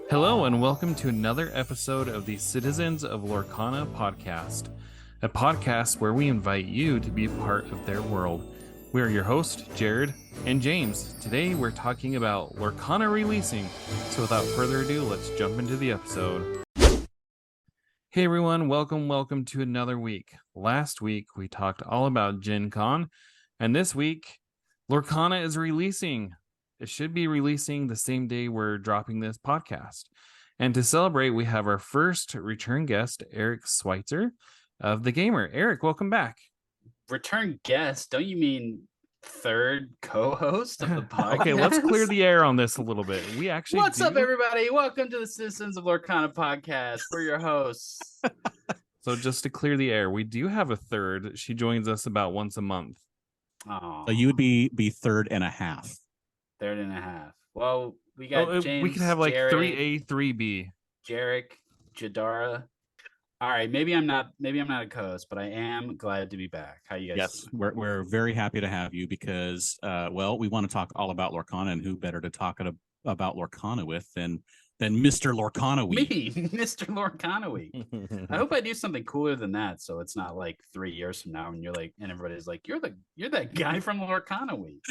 Hello, and welcome to another episode of the Citizens of Lorcana podcast, a podcast where we invite you to be a part of their world. We are your hosts, Jared and James. Today, we're talking about Lorcana releasing. So, without further ado, let's jump into the episode. Hey everyone, welcome to another week. Last week, we talked all about Gen Con, and this week, Lorcana is releasing. It should be releasing the same day we're dropping this podcast. And to celebrate, we have our first return guest, Eric Switzer of The Gamer. Eric, welcome back. Return guest? Don't you mean third co-host of the podcast? Okay, let's clear the air on this a little bit. We actually What's up, everybody? Welcome to the Citizens of Lorcana podcast. We're your hosts. So just to clear the air, we do have a third. She joins us about once a month. Oh, So you would be third and a half. Third and a half. Well, we got James. We could have like Jared, 3A, 3B. Jarek, Jadara. All right, maybe I'm not a co-host, but I am glad to be back. How you guys? Yes, we're very happy to have you because we want to talk all about Lorcana, and who better to talk about Lorcana with than Mr. Lorcana Week. Me, Mr. Lorcana Week. I hope I do something cooler than that, so it's not like 3 years from now and you're like, and everybody's like, you're that guy from Lorcana Week.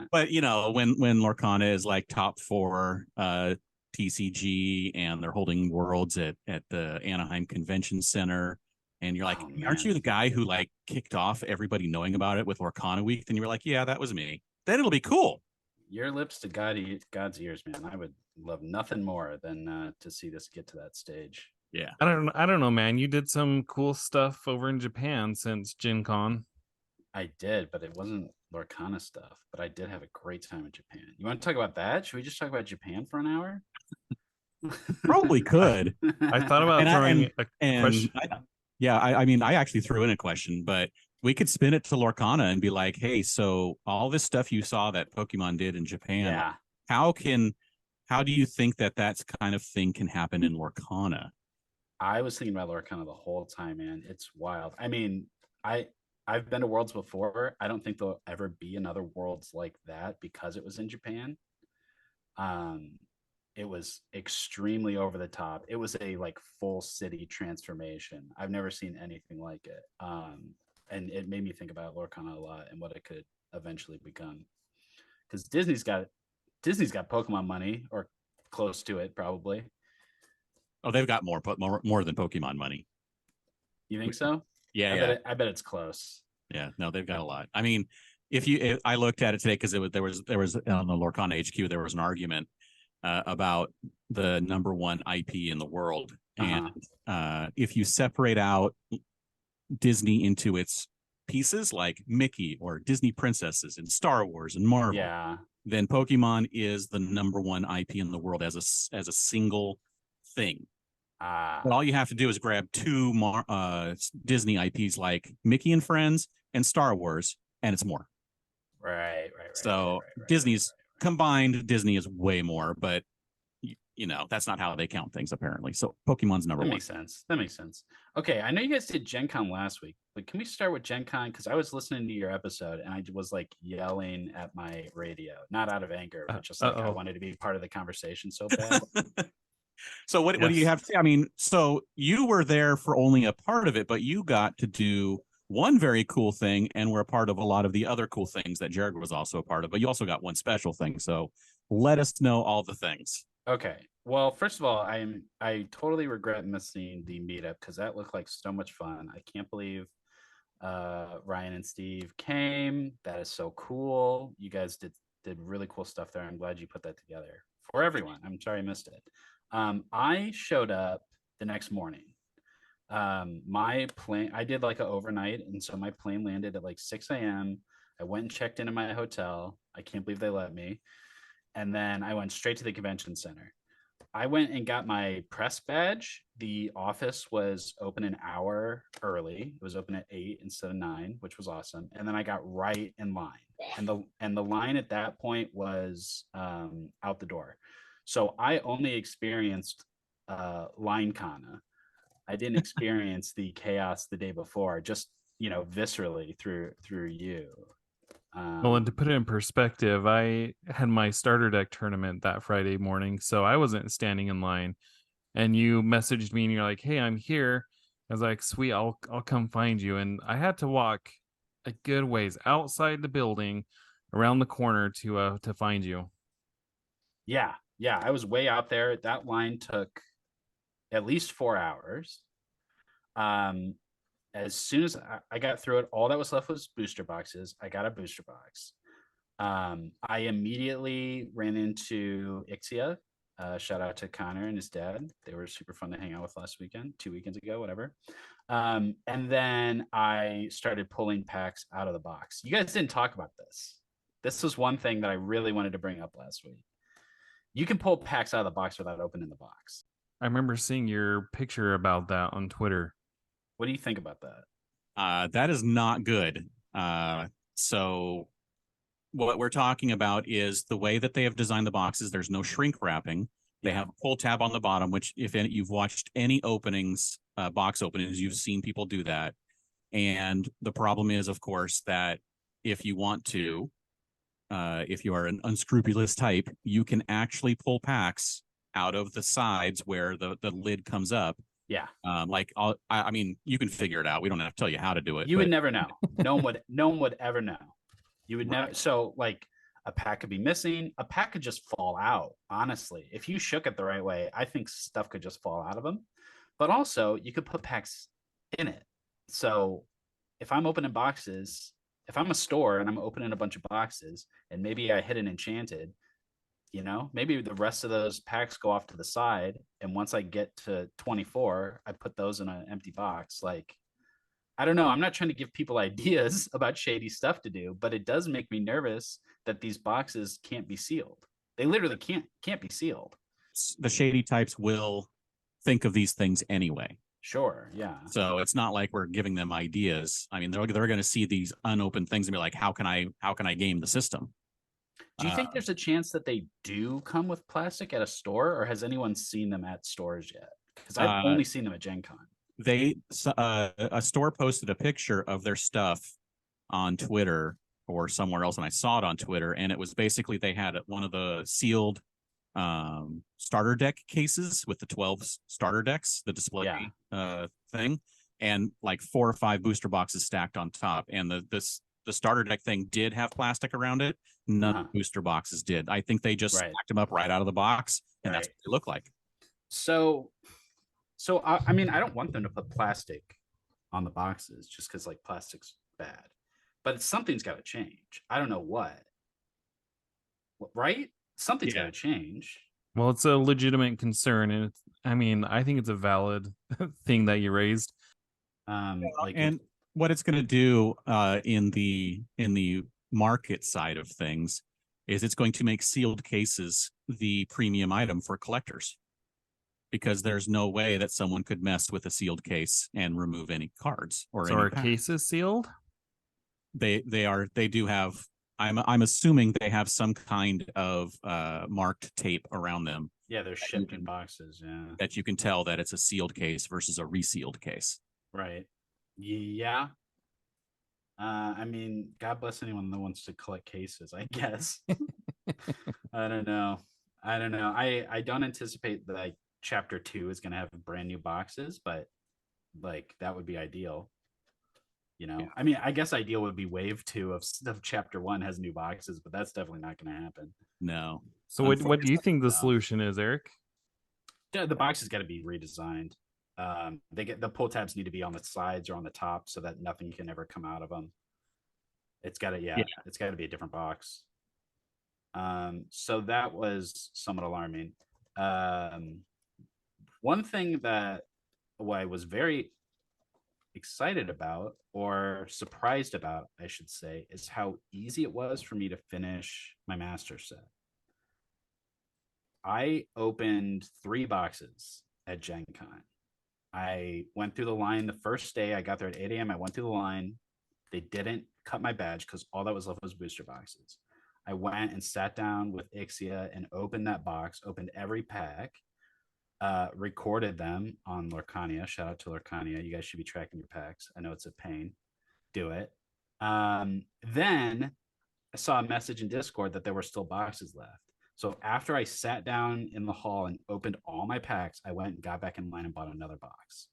But you know, when Lorcana is like top 4 TCG and they're holding worlds at the Anaheim Convention Center, and you're like, aren't you the guy who like kicked off everybody knowing about it with Lorcana Week? Then you were like, yeah, that was me. Then it'll be cool. Your lips to God's ears, man. I would love nothing more than to see this get to that stage. Yeah, I don't know, man. You did some cool stuff over in Japan since Gen Con. I did, but it wasn't Lorcana stuff. But I did have a great time in Japan. You want to talk about that? Should we just talk about Japan for an hour? Probably could. I thought about throwing a question. I mean, I actually threw in a question, but we could spin it to Lorcana and be like, hey, so all this stuff you saw that Pokemon did in Japan, yeah. How do you think that's kind of thing can happen in Lorcana? I was thinking about Lorcana the whole time, man. It's wild. I mean, I've been to Worlds before. I don't think there'll ever be another Worlds like that because it was in Japan. It was extremely over the top. It was a like full city transformation. I've never seen anything like it. And it made me think about Lorcana a lot and what it could eventually become. Because Disney's got Pokemon money, or close to it, probably. Oh, they've got more than Pokemon money. You think so? Yeah, I bet it's close. Yeah, no, they've got a lot. I mean, if I looked at it today because there was on the Lorcana HQ there was an argument about the number 1 IP in the world, and if you separate out Disney into its pieces like Mickey or Disney princesses and Star Wars and Marvel, then Pokemon is the number 1 IP in the world as a single thing. But all you have to do is grab 2 Disney IPs like Mickey and Friends and Star Wars, and it's more. Right. So Disney's combined, Disney is way more, but you know, that's not how they count things apparently. So Pokemon's number 1. That makes sense. Okay, I know you guys did Gen Con last week, but can we start with Gen Con? Because I was listening to your episode and I was like yelling at my radio, not out of anger, but just like I wanted to be part of the conversation so bad. So what do you have to say? I mean, so you were there for only a part of it, but you got to do one very cool thing and were a part of a lot of the other cool things that Jared was also a part of, but you also got one special thing. So let us know all the things. Okay. Well, first of all, I totally regret missing the meetup because that looked like so much fun. I can't believe Ryan and Steve came. That is so cool. You guys did really cool stuff there. I'm glad you put that together for everyone. I'm sorry I missed it. I showed up the next morning. My plane, I did like an overnight, and so my plane landed at like 6 a.m. I went and checked into my hotel. I can't believe they let me. And then I went straight to the convention center. I went and got my press badge. The office was open an hour early. It was open at 8 instead of 9, which was awesome. And then I got right in line. And the line at that point was out the door. So I only experienced line kana. I didn't experience the chaos the day before, just, you know, viscerally through you. Well, and to put it in perspective, I had my starter deck tournament that Friday morning, so I wasn't standing in line. And you messaged me and you're like, "Hey, I'm here." I was like, "Sweet, I'll come find you." And I had to walk a good ways outside the building, around the corner to find you. Yeah, yeah, I was way out there. That line took at least 4 hours. Um, as soon as I got through it, all that was left was booster boxes. I got a booster box. I immediately ran into Ixia. Shout out to Connor and his dad. They were super fun to hang out with last weekend, 2 weekends ago, whatever. And then I started pulling packs out of the box. You guys didn't talk about this. This was one thing that I really wanted to bring up last week. You can pull packs out of the box without opening the box. I remember seeing your picture about that on Twitter. What do you think about that? That is not good. So what we're talking about is the way that they have designed the boxes. There's no shrink wrapping. They have a pull tab on the bottom, which if you've watched any openings, box openings, you've seen people do that. And the problem is, of course, that if you want to, if you are an unscrupulous type, you can actually pull packs out of the sides where the lid comes up. Yeah. I mean, you can figure it out. We don't have to tell you how to do it. You would never know. No one would ever know. You would never. So like a pack could be missing. A pack could just fall out. Honestly, if you shook it the right way, I think stuff could just fall out of them. But also, you could put packs in it. So if I'm opening boxes, if I'm a store and I'm opening a bunch of boxes, and maybe I hit an enchanted, maybe the rest of those packs go off to the side. And once I get to 24, I put those in an empty box. Like, I don't know. I'm not trying to give people ideas about shady stuff to do, but it does make me nervous that these boxes can't be sealed. They literally can't be sealed. The shady types will think of these things anyway. Sure, yeah. So it's not like we're giving them ideas. I mean, they're going to see these unopened things and be like, how can I game the system? Do you think there's a chance that they do come with plastic at a store, or has anyone seen them at stores yet? Because I've only seen them at Gen Con. A store posted a picture of their stuff on Twitter or somewhere else, and I saw it on Twitter, and it was basically they had one of the sealed starter deck cases with the 12 starter decks, the display thing, and like 4 or 5 booster boxes stacked on top. And the starter deck thing did have plastic around it. None of the booster boxes did. I think they just stacked them up right out of the box, and that's what they look like. So I mean, I don't want them to put plastic on the boxes just because like plastic's bad, but something's got to change. I don't know what, right? Something's got to change. Well, it's a legitimate concern, and I think it's a valid thing that you raised. What it's going to do in the market side of things is it's going to make sealed cases the premium item for collectors, because there's no way that someone could mess with a sealed case and remove any cards or. So are cases sealed? They do have. I'm assuming they have some kind of marked tape around them. Yeah, they're shipped in boxes. Yeah, that you can tell that it's a sealed case versus a resealed case. Right. Yeah. I mean, God bless anyone that wants to collect cases, I guess. I don't know. I don't anticipate that like chapter 2 is going to have brand new boxes, but like that would be ideal. I mean, I guess ideal would be wave 2 of chapter 1 has new boxes, but that's definitely not going to happen. No. So what do you think the solution is, Eric? The box has got to be redesigned. The pull tabs need to be on the sides or on the top so that nothing can ever come out of them. It's got to, it's got to be a different box. So that was somewhat alarming. One thing that I was very excited about, or surprised about, I should say, is how easy it was for me to finish my master set. I opened 3 boxes at Gen Con. I went through the line the first day. I got there at 8 a.m. I went through the line. They didn't cut my badge because all that was left was booster boxes. I went and sat down with Ixia and opened that box, opened every pack, recorded them on Lorcana. Shout out to Lorcana. You guys should be tracking your packs. I know it's a pain. Do it. Then saw a message in Discord that there were still boxes left. So after I sat down in the hall and opened all my packs, I went and got back in line and bought another box.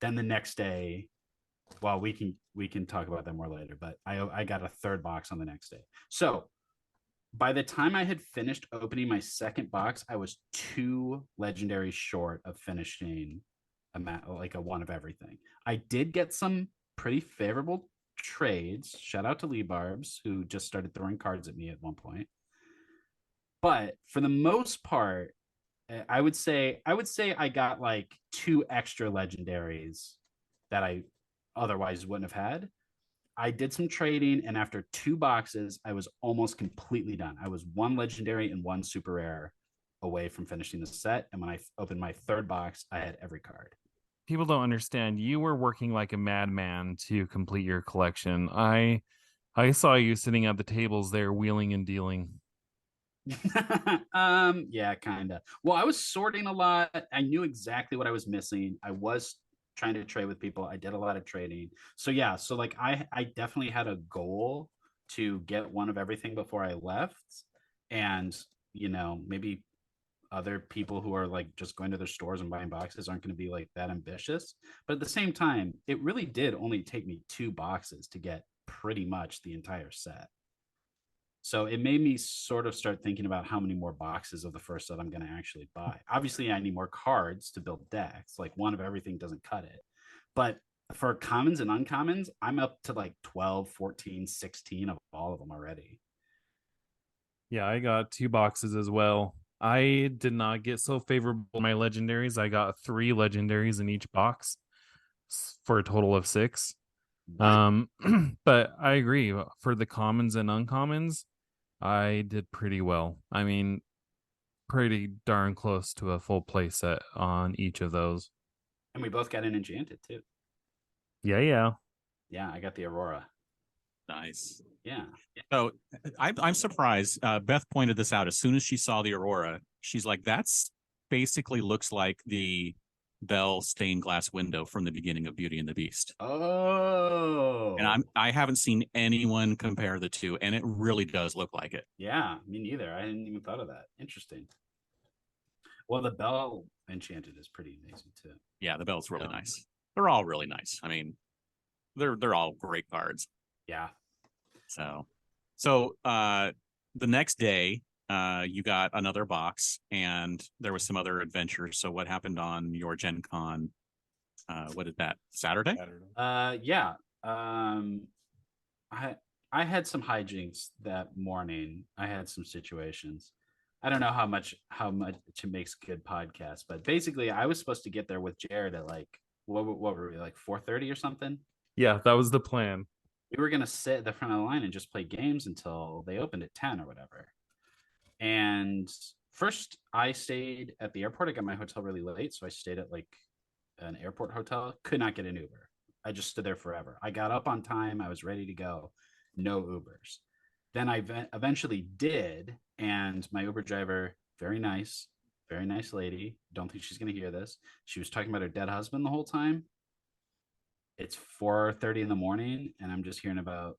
Then the next day, well, we can talk about that more later, but I got a third box on the next day. So by the time I had finished opening my second box, I was 2 legendaries short of finishing a one of everything. I did get some pretty favorable trades. Shout out to Lee Barbs, who just started throwing cards at me at one point. But for the most part, I would say I got like 2 extra legendaries that I otherwise wouldn't have had. I did some trading, and after 2 boxes, I was almost completely done. I was 1 legendary and 1 super rare away from finishing the set. And when I opened my third box, I had every card. People don't understand. You were working like a madman to complete your collection. I saw you sitting at the tables there, wheeling and dealing. Yeah, kind of. Well, I was sorting a lot. I knew exactly what I was missing. I was trying to trade with people. I did a lot of trading. So yeah, so like I definitely had a goal to get one of everything before I left. And maybe other people who are like just going to their stores and buying boxes aren't going to be like that ambitious. But at the same time, it really did only take me 2 boxes to get pretty much the entire set. So it made me sort of start thinking about how many more boxes of the first set I'm going to actually buy. Obviously, I need more cards to build decks. Like one of everything doesn't cut it. But for commons and uncommons, I'm up to like 12, 14, 16 of all of them already. Yeah, I got 2 boxes as well. I did not get so favorable my legendaries. I got 3 legendaries in each box for a total of 6. What? But I agree. For the commons and uncommons, I did pretty well. I mean, pretty darn close to a full play set on each of those. And we both got an enchanted too. Yeah. Yeah, I got the Aurora. Nice. Yeah. So I'm surprised. Beth pointed this out as soon as she saw the Aurora. She's like, "That's basically looks like the Belle stained glass window from the beginning of Beauty and the Beast." Oh. And I haven't seen anyone compare the two, and it really does look like it. Yeah, me neither. I hadn't even thought of that. Interesting. Well, the Belle Enchanted is pretty amazing too. Yeah, the Belle's really nice. They're all really nice. I mean, they're all great cards. Yeah. So the next day, you got another box, and there was some other adventures. So what happened on your Gen Con? What is that? Saturday? Yeah. I had some hijinks that morning. I had some situations. I don't know how much it makes good podcast, but basically I was supposed to get there with Jared at like what were we, like 4:30 or something? Yeah, that was the plan. We were gonna sit at the front of the line and just play games until they opened at 10 or whatever. And first I stayed at the airport. I got my hotel really late, so I stayed at like an airport hotel. Could not get an Uber. I just stood there forever. I got up on time. I was ready to go. No Ubers. Then I eventually did, and my Uber driver, very nice lady. Don't think she's going to hear this. She was talking about her dead husband the whole time. It's 4:30 in the morning, and I'm just hearing about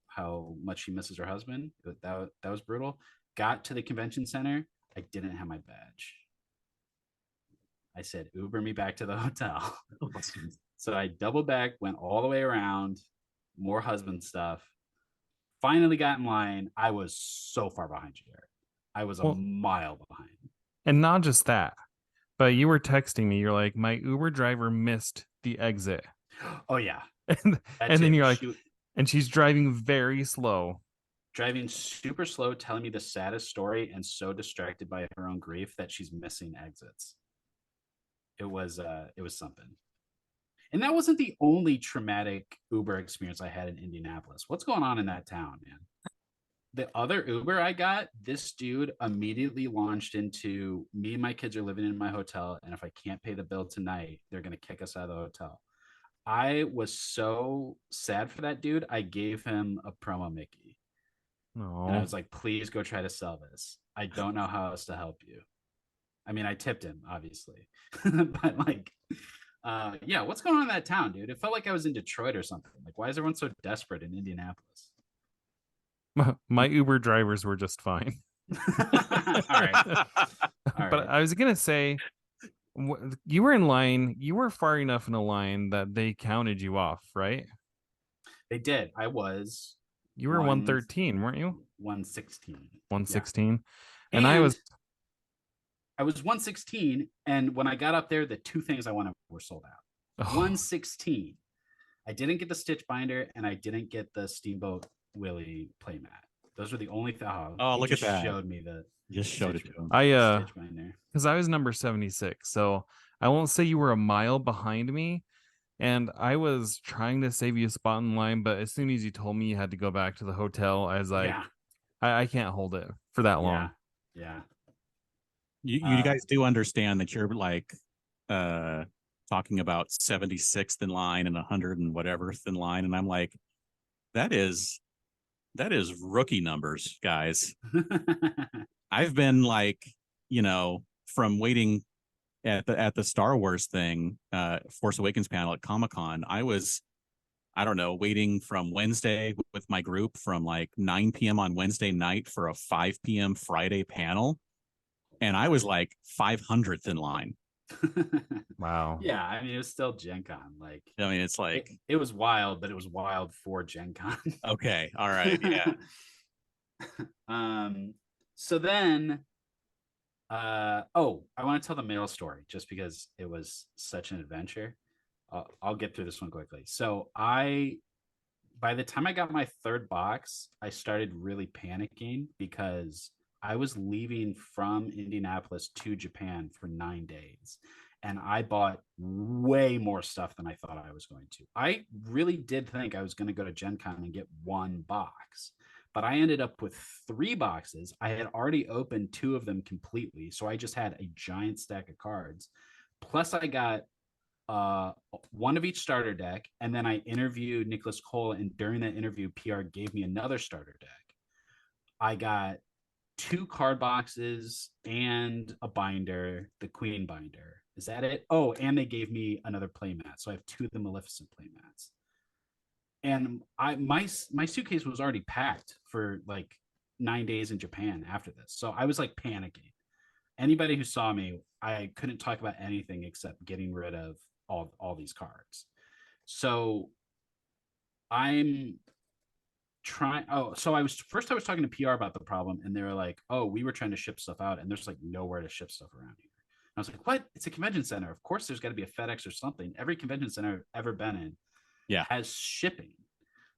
how much she misses her husband. That was brutal. Got to the convention center. I didn't have my badge. I said, Uber me back to the hotel. So I doubled back, went all the way around, more husband stuff. Finally got in line. I was so far behind you, Jared. I was a mile behind. And not just that, but you were texting me. You're like, my Uber driver missed the exit. Oh, yeah. And then you're like, and she's driving very slow. Driving super slow, telling me the saddest story, and so distracted by her own grief that she's missing exits. It was something. And that wasn't the only traumatic Uber experience I had in Indianapolis. What's going on in that town, man? The other Uber I got, this dude immediately launched into, me and my kids are living in my hotel, and if I can't pay the bill tonight, they're going to kick us out of the hotel. I was so sad for that dude. I gave him a promo Mickey. Oh. And I was like, please go try to sell this. I don't know how else to help you. I mean, I tipped him, obviously. But like, Yeah, what's going on in that town, dude? It felt like I was in Detroit or something. Like, why is everyone so desperate in Indianapolis? My Uber drivers were just fine. All right. All But right. I was gonna say, you were in line. You were far enough in a line that they counted you off, right? They did. I was You were one 113, weren't you? 116. Yeah. 116, and I And was. I was 116. And when I got up there, the two things I wanted were sold out. Oh, 116. I didn't get the Stitch binder and I didn't get the Steamboat Willie playmat. Those were the only Oh, he look at just that. showed me the Just showed it Stitch, to him. Stitch binder. because I was number 76, so I won't say you were a mile behind me. And I was trying to save you a spot in line, but as soon as you told me you had to go back to the hotel, I was like, Yeah. I can't hold it for that Yeah. long. Yeah. You guys do understand that you're like talking about 76th in line and 100 and whateverth in line, and I'm like, that is rookie numbers, guys. I've been like, from waiting at the Star Wars thing, Force Awakens panel at Comic-Con, I don't know, waiting from Wednesday with my group from like 9 p.m. on Wednesday night for a 5 p.m. Friday panel. And I was like 500th in line. Wow. Yeah, I mean, it was still Gen Con. Like, I mean, it's like, it was wild, but it was wild for Gen Con. okay, all right, yeah. So then, oh, I want to tell the mail story just because it was such an adventure. I'll get through this one quickly. So by the time I got my third box, I started really panicking because I was leaving from Indianapolis to Japan for 9 days. And I bought way more stuff than I thought I was going to. I really did think I was going to go to Gen Con and get one box, but I ended up with 3 boxes. I had already opened 2 of them completely. So I just had a giant stack of cards. Plus, I got one of each starter deck, and then I interviewed Nicholas Cole, and during that interview, PR gave me another starter deck. I got 2 card boxes and a binder, the Queen binder. Is that it? Oh, and they gave me another playmat, so I have 2 of the Maleficent playmats. And my suitcase was already packed for like 9 days in Japan after this, so I was like panicking. Anybody who saw me, I couldn't talk about anything except getting rid of all these cards. So I'm trying. Oh, so I was talking to PR about the problem, and they were like, "Oh, we were trying to ship stuff out, and there's like nowhere to ship stuff around here." And I was like, "What? It's a convention center. Of course, there's got to be a FedEx or something. Every convention center I've ever been in, has shipping."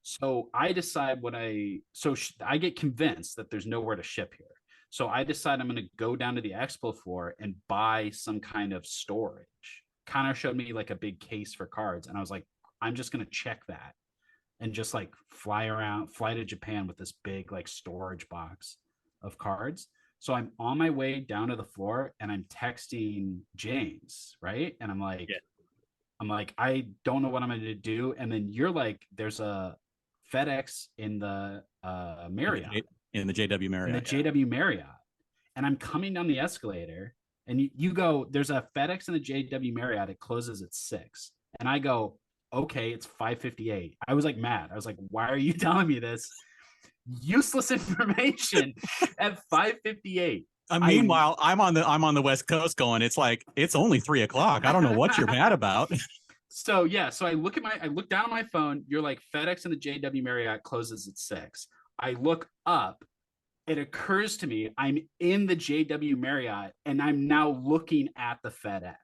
So I decide I get convinced that there's nowhere to ship here. So I decide I'm going to go down to the expo floor and buy some kind of storage. Connor showed me like a big case for cards, and I was like, I'm just going to check that and just like fly to Japan with this big like storage box of cards. So I'm on my way down to the floor and I'm texting James, right? And I'm like, I don't know what I'm going to do. And then you're like, there's a FedEx in the Marriott, in the JW Marriott, in the JW Marriott. And I'm coming down the escalator, and you go, there's a FedEx in the JW Marriott. It closes at 6. And I go, okay, it's 5:58. I was like mad. I was like, why are you telling me this useless information at 5:58? Meanwhile, I'm on the West Coast going, it's like, it's only 3:00. I don't know what you're mad about. So yeah, so I look down at my phone. You're like, FedEx in the JW Marriott closes at 6. I look up. It occurs to me I'm in the JW Marriott and I'm now looking at the FedEx.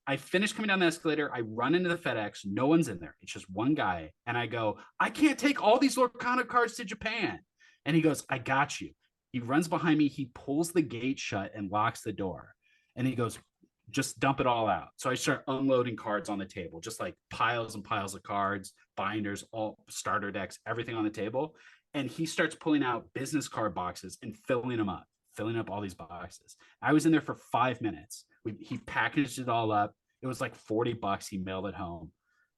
I finish coming down the escalator. I run into the FedEx. No one's in there. It's just one guy. And I go, I can't take all these Lorcana cards to Japan. And he goes, I got you. He runs behind me. He pulls the gate shut and locks the door. And he goes, just dump it all out. So I start unloading cards on the table, just like piles and piles of cards, binders, all starter decks, everything on the table. And he starts pulling out business card boxes and filling up all these boxes. I was in there for 5 minutes. He packaged it all up. It was like $40. He mailed it home.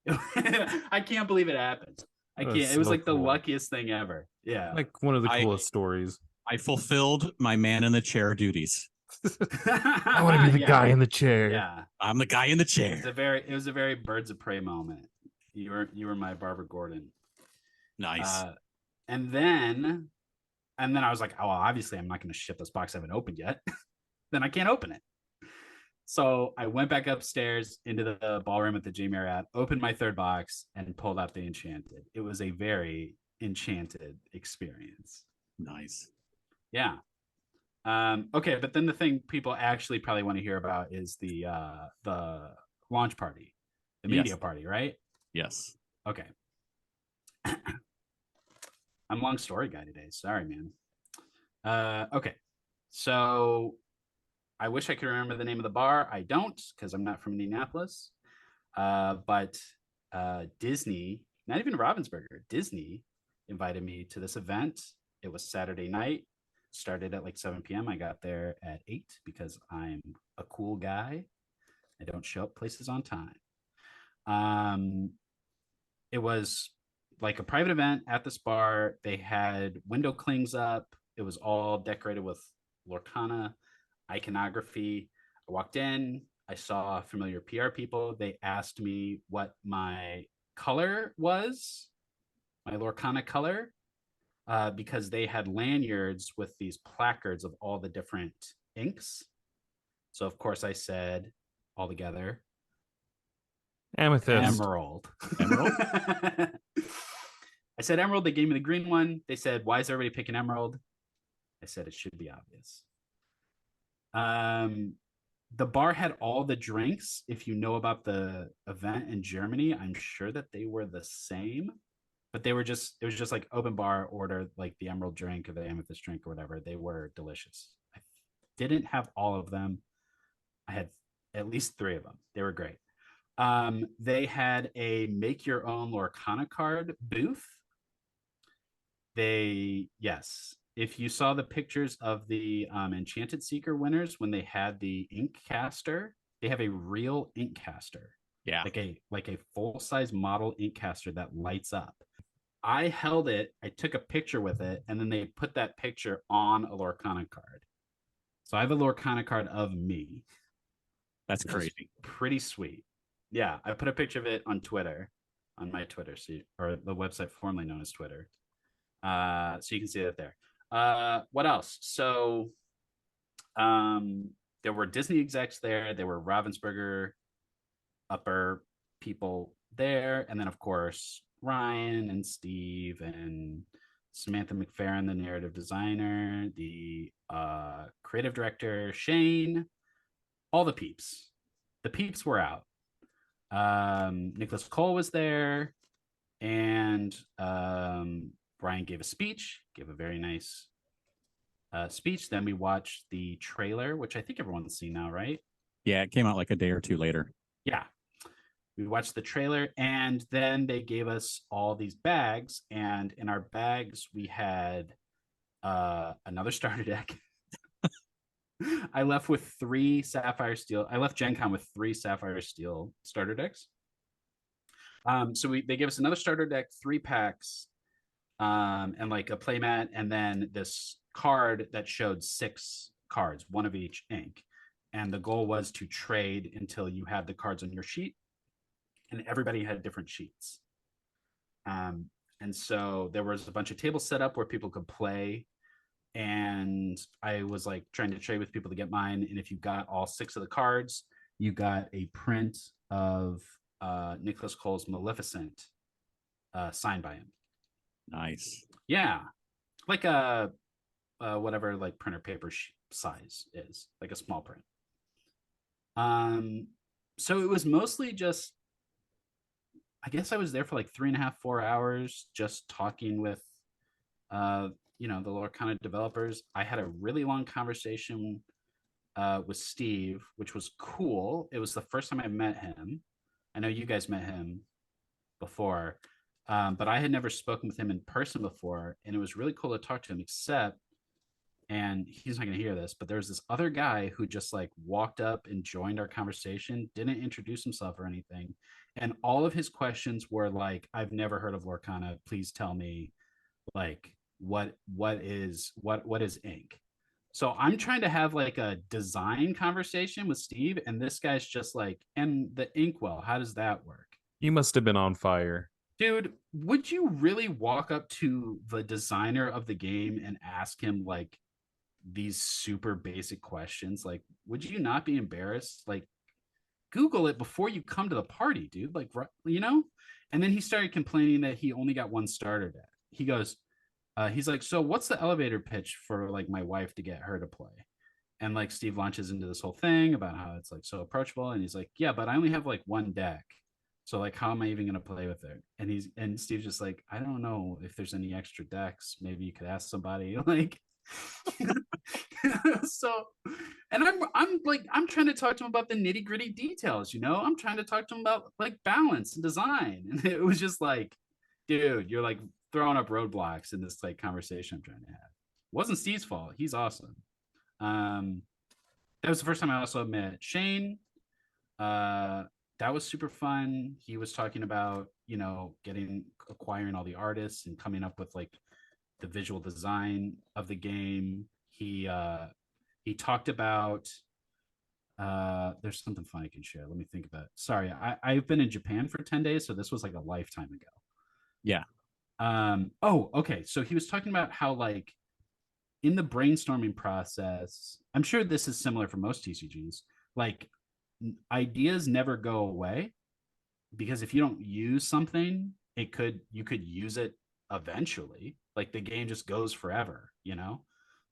I can't believe it happened. I can't. It was like the luckiest thing ever. Yeah. Like one of the coolest stories. I fulfilled my man in the chair duties. I want to be the Yeah. guy in the chair. Yeah. I'm the guy in the It chair. was a very Birds of Prey moment. You were my Barbara Gordon. Nice. And then I was like, oh, obviously I'm not going to ship this box I haven't opened yet. Then I can't open it. So I went back upstairs into the ballroom at the J Marriott, opened my third box, and pulled out the Enchanted. It was a very enchanted experience. Nice. Yeah. Okay, but then the thing people actually probably want to hear about is the launch party, the media party, right? Yes. Okay. I'm long story guy today. Sorry, man. Okay. So I wish I could remember the name of the bar. I don't, because I'm not from Indianapolis. But Disney, not even Ravensburger, Disney invited me to this event. It was Saturday night, started at like 7 p.m. I got there at 8 because I'm a cool guy. I don't show up places on time. It was like a private event at this bar. They had window clings up. It was all decorated with Lorcana iconography. I walked in. I saw familiar PR people. They asked me what my color was, my Lorcana color, because they had lanyards with these placards of all the different inks. So, of course, I said all together, Amethyst. Emerald. Emerald? I said Emerald. They gave me the green one. They said, why is everybody picking Emerald? I said, it should be obvious. The bar had all the drinks. If you know about the event in Germany, I'm sure that they were the same, but it was just like open bar, order like the Emerald drink or the Amethyst drink or whatever. They were delicious. I didn't have all of them. I had at least 3 of them. They were great. They had a make your own Lorcana card booth. Yes, if you saw the pictures of the Enchanted Seeker winners when they had the ink caster, they have a real ink caster. Yeah. Like a full-size model ink caster that lights up. I held it, I took a picture with it, and then they put that picture on a Lorcana card. So I have a Lorcana card of me. That's crazy. Pretty sweet. Yeah, I put a picture of it on Twitter, on my Twitter, or the website formerly known as Twitter. So you can see that there. What else? So there were Disney execs there. There were Ravensburger upper people there. And then, of course, Ryan and Steve and Samantha McFerrin, the narrative designer, the creative director, Shane, all the peeps. The peeps were out. Nicholas Cole was there. And Brian gave a speech, gave a very nice speech. Then we watched the trailer, which I think everyone's seen now, right? Yeah, it came out like a day or two later. Yeah. We watched the trailer, and then they gave us all these bags. And in our bags, we had another starter deck. I left with 3 Sapphire Steel. I left Gen Con with 3 Sapphire Steel starter decks. So they gave us another starter deck, 3 packs, and like a playmat, and then this card that showed 6 cards, 1 of each ink. And the goal was to trade until you had the cards on your sheet, and everybody had different sheets. And so there was a bunch of tables set up where people could play, and I was like trying to trade with people to get mine. And if you got all 6 of the cards, you got a print of Nicholas Cole's Maleficent signed by him. Nice. Yeah, like a whatever like printer paper size is, like a small print. So it was mostly just, I guess I was there for like 3.5, 4 hours just talking with the Lorcana developers. I had a really long conversation with Steve, which was cool. It was the first time I met him. I know you guys met him before, but I had never spoken with him in person before, and it was really cool to talk to him, except, and he's not going to hear this, but there's this other guy who just like walked up and joined our conversation, didn't introduce himself or anything. And all of his questions were like, I've never heard of Lorcana. Please tell me, like, what is ink? So I'm trying to have like a design conversation with Steve, and this guy's just like, and the inkwell, how does that work? You must have been on fire. Dude, would you really walk up to the designer of the game and ask him like these super basic questions? Like, would you not be embarrassed? Like, Google it before you come to the party, dude. Like, you know? And then he started complaining that he only got one starter deck. He goes, he's like, so what's the elevator pitch for like my wife to get her to play? And like Steve launches into this whole thing about how it's like so approachable. And he's like, yeah, but I only have like one deck. So like, how am I even going to play with it? And Steve's just like, I don't know if there's any extra decks. Maybe you could ask somebody. Like, so, and I'm trying to talk to him about the nitty gritty details. I'm trying to talk to him about like balance and design. And it was just like, dude, you're like throwing up roadblocks in this like conversation I'm trying to have. It wasn't Steve's fault. He's awesome. That was the first time I also met Shane. That was super fun. He was talking about, acquiring all the artists and coming up with like the visual design of the game. He talked about there's something fun I can share. Let me think about it. Sorry, I've been in Japan for 10 days, so this was like a lifetime ago. Yeah. Okay. So he was talking about how like in the brainstorming process, I'm sure this is similar for most TCGs, like ideas never go away, because if you don't use something, you could use it eventually. Like the game just goes forever.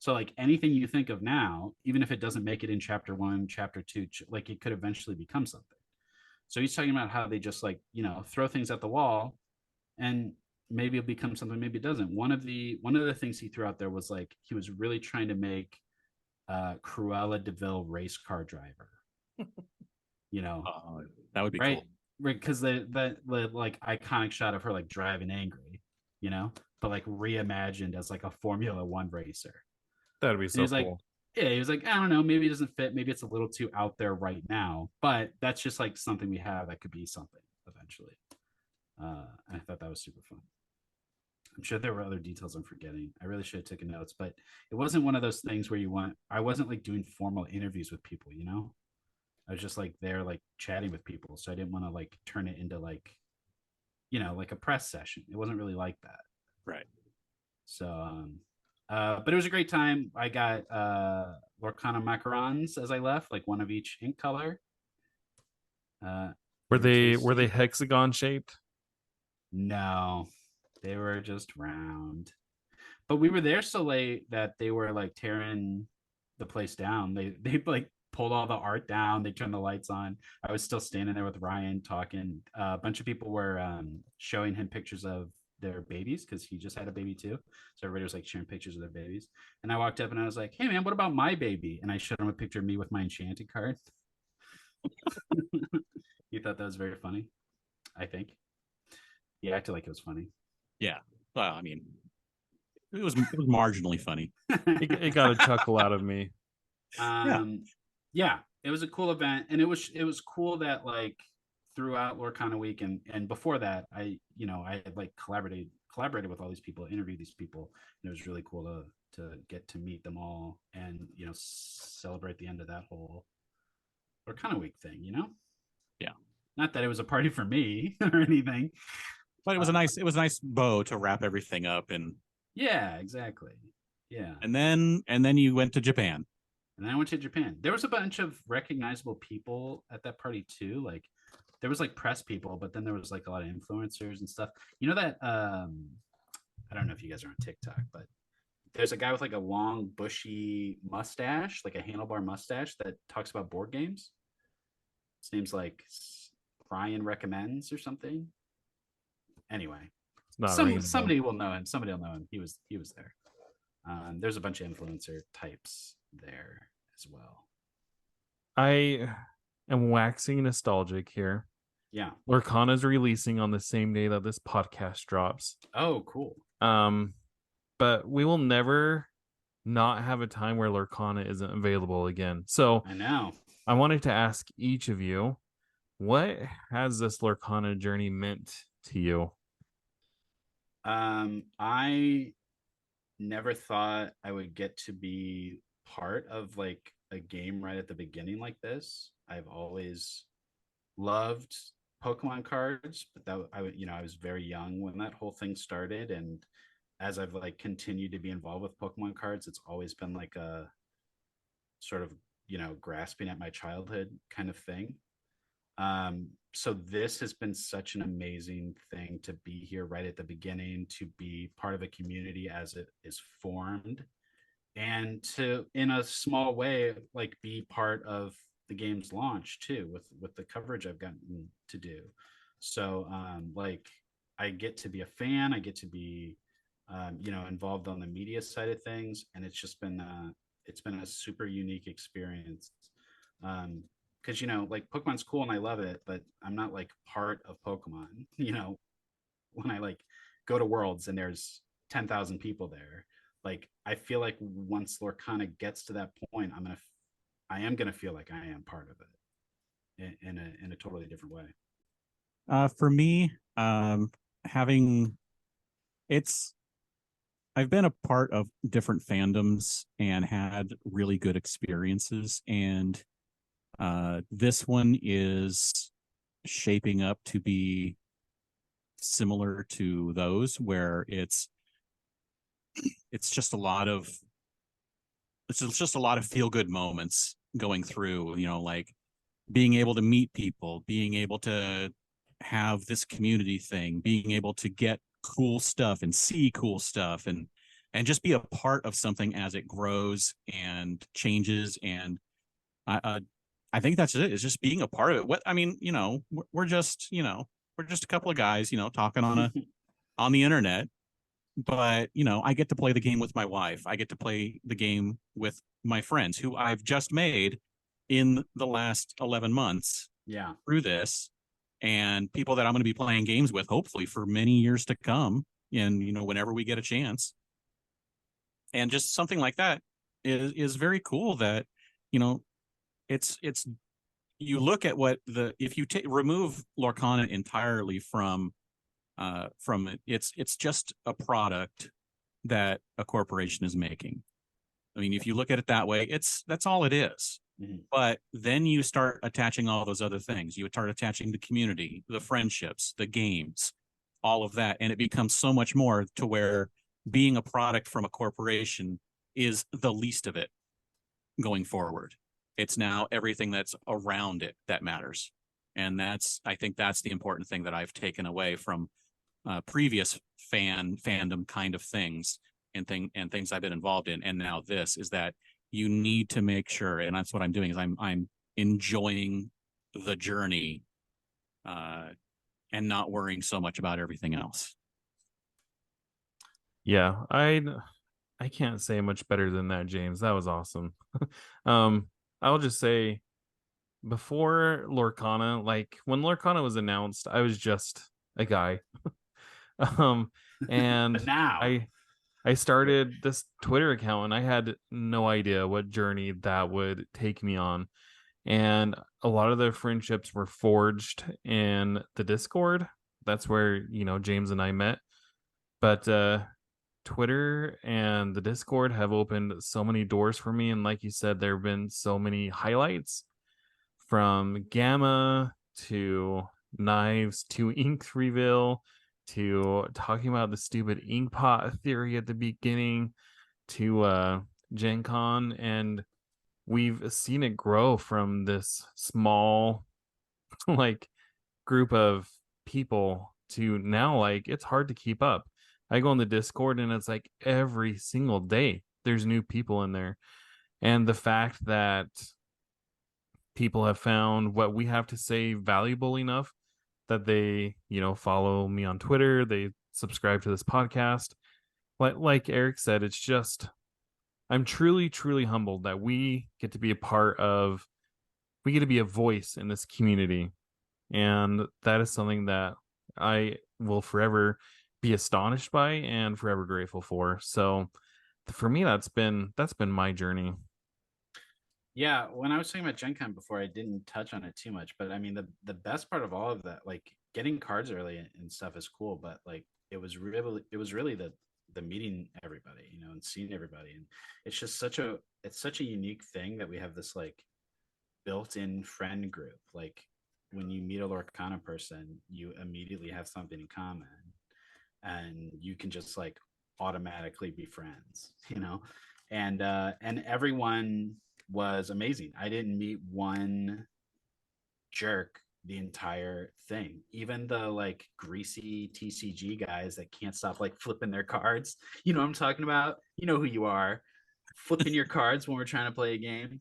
So like anything you think of now, even if it doesn't make it in chapter 1, chapter 2, like it could eventually become something. So he's talking about how they just like, throw things at the wall, and maybe it'll become something, maybe it doesn't. One of the things he threw out there was like he was really trying to make Cruella DeVille race car driver. That would be right? cool. Right, because the like iconic shot of her like driving angry, but like reimagined as like a Formula One racer. That'd be And so he's like, cool. yeah, he was like, I don't know, maybe it doesn't fit, maybe it's a little too out there right now, but that's just like something we have that could be something eventually. I thought that was super fun. I'm sure there were other details I'm forgetting. I really should have taken notes, but it wasn't one of those things where I wasn't like doing formal interviews with people. I was just like there, like chatting with people. So I didn't want to like turn it into like, like a press session. It wasn't really like that. Right. So, but it was a great time. I got Lorcana macarons as I left, like one of each ink color. Were they hexagon shaped? No, they were just round. But we were there so late that they were like tearing the place down. They like pulled all the art down. They turned the lights on. I was still standing there with Ryan talking. A bunch of people were showing him pictures of their babies because he just had a baby too. So everybody was like sharing pictures of their babies. And I walked up and I was like, "Hey man, what about my baby?" And I showed him a picture of me with my enchanted card. He thought that was very funny. I think he acted like it was funny. Yeah. Well, I mean, it was marginally funny. It got a chuckle out of me. Yeah, it was a cool event, and it was cool that like throughout Lorcana week and before that, I had like collaborated with all these people, interviewed these people, and it was really cool to get to meet them all and celebrate the end of that whole Lorcana week thing. Yeah. Not that it was a party for me or anything, but it was a nice bow to wrap everything up. And yeah, exactly. Yeah. And then you went to Japan. And then I went to Japan. There was a bunch of recognizable people at that party too. Like there was like press people, but then there was like a lot of influencers and stuff. You know that I don't know if you guys are on TikTok, but there's a guy with like a long bushy mustache, like a handlebar mustache, that talks about board games. His name's like Ryan Recommends or something. Anyway, somebody will know him. Somebody will know him. He was there. There's a bunch of influencer types there as well. I am waxing nostalgic here. Yeah. Lorcana's releasing on the same day that this podcast drops. Oh, cool. But we will never not have a time where Lorcana isn't available again. So I know. I wanted to ask each of you, what has this Lorcana journey meant to you? I never thought I would get to be part of like a game right at the beginning like this. I've always loved Pokemon cards, but I was very young when that whole thing started, and as I've like continued to be involved with Pokemon cards, it's always been like a sort of grasping at my childhood kind of thing. So this has been such an amazing thing to be here right at the beginning, to be part of a community as it is formed, and to, in a small way, like be part of the game's launch too, with the coverage I've gotten to do. So like I get to be a fan, I get to be involved on the media side of things, and it's been a super unique experience. Because like Pokemon's cool and I love it, but I'm not like part of Pokemon. When I like go to Worlds and there's 10,000 people there, like I feel like once Lorcana gets to that point, I am gonna feel like I am part of it in a totally different way. For me, having it's I've been a part of different fandoms and had really good experiences, and this one is shaping up to be similar to those, where it's just a lot of feel good moments going through, like being able to meet people, being able to have this community thing, being able to get cool stuff and see cool stuff, and just be a part of something as it grows and changes. And I think that's it. It's just being a part of it. What I mean, we're just a couple of guys, talking on the internet, but I get to play the game with my wife. I get to play the game with my friends who I've just made in the last 11 months Yeah. through this, and people that I'm going to be playing games with hopefully for many years to come, and whenever we get a chance. And just something like that is very cool. That it's you look at what if you remove Lorcana entirely from it, it's just a product that a corporation is making. I mean, if you look at it that way, that's all it is. Mm-hmm. But then you start attaching all those other things. You start attaching the community, the friendships, the games, all of that, and it becomes so much more, to where being a product from a corporation is the least of it going forward. It's now everything that's around it that matters. And I think that's the important thing that I've taken away from previous fandom kind of things and things I've been involved in. And now this is that you need to make sure, and that's what I'm doing, is I'm enjoying the journey and not worrying so much about everything else. Yeah, I can't say much better than that, James. That was awesome. I'll just say, before Lorcana, like when Lorcana was announced, I was just a guy. And But now I started this Twitter account and I had no idea what journey that would take me on. And a lot of the friendships were forged in the Discord. That's where, James and I met. But Twitter and the Discord have opened so many doors for me. And like you said, there have been so many highlights, from Gamma to Knives to Ink Reveal to talking about the stupid ink pot theory at the beginning to Gen Con. And we've seen it grow from this small like group of people to now, like, it's hard to keep up. I go on the Discord and it's like every single day there's new people in there. And the fact that people have found what we have to say valuable enough that they, follow me on Twitter, they subscribe to this podcast. Like Eric said, it's just, I'm truly, truly humbled that we get to be a voice in this community. And that is something that I will forever be astonished by and forever grateful for. So for me, that's been my journey. Yeah, when I was talking about Gen Con before, I didn't touch on it too much, but I mean the best part of all of that, like getting cards early and stuff is cool, but like it was really the meeting everybody, and seeing everybody. And it's just such a unique thing that we have this like built-in friend group. Like when you meet a Lorcana person, you immediately have something in common, and you can just like automatically be friends, and everyone was amazing. I didn't meet one jerk the entire thing. Even the like greasy TCG guys that can't stop like flipping their cards. You know what I'm talking about? You know who you are. Flipping your cards when we're trying to play a game.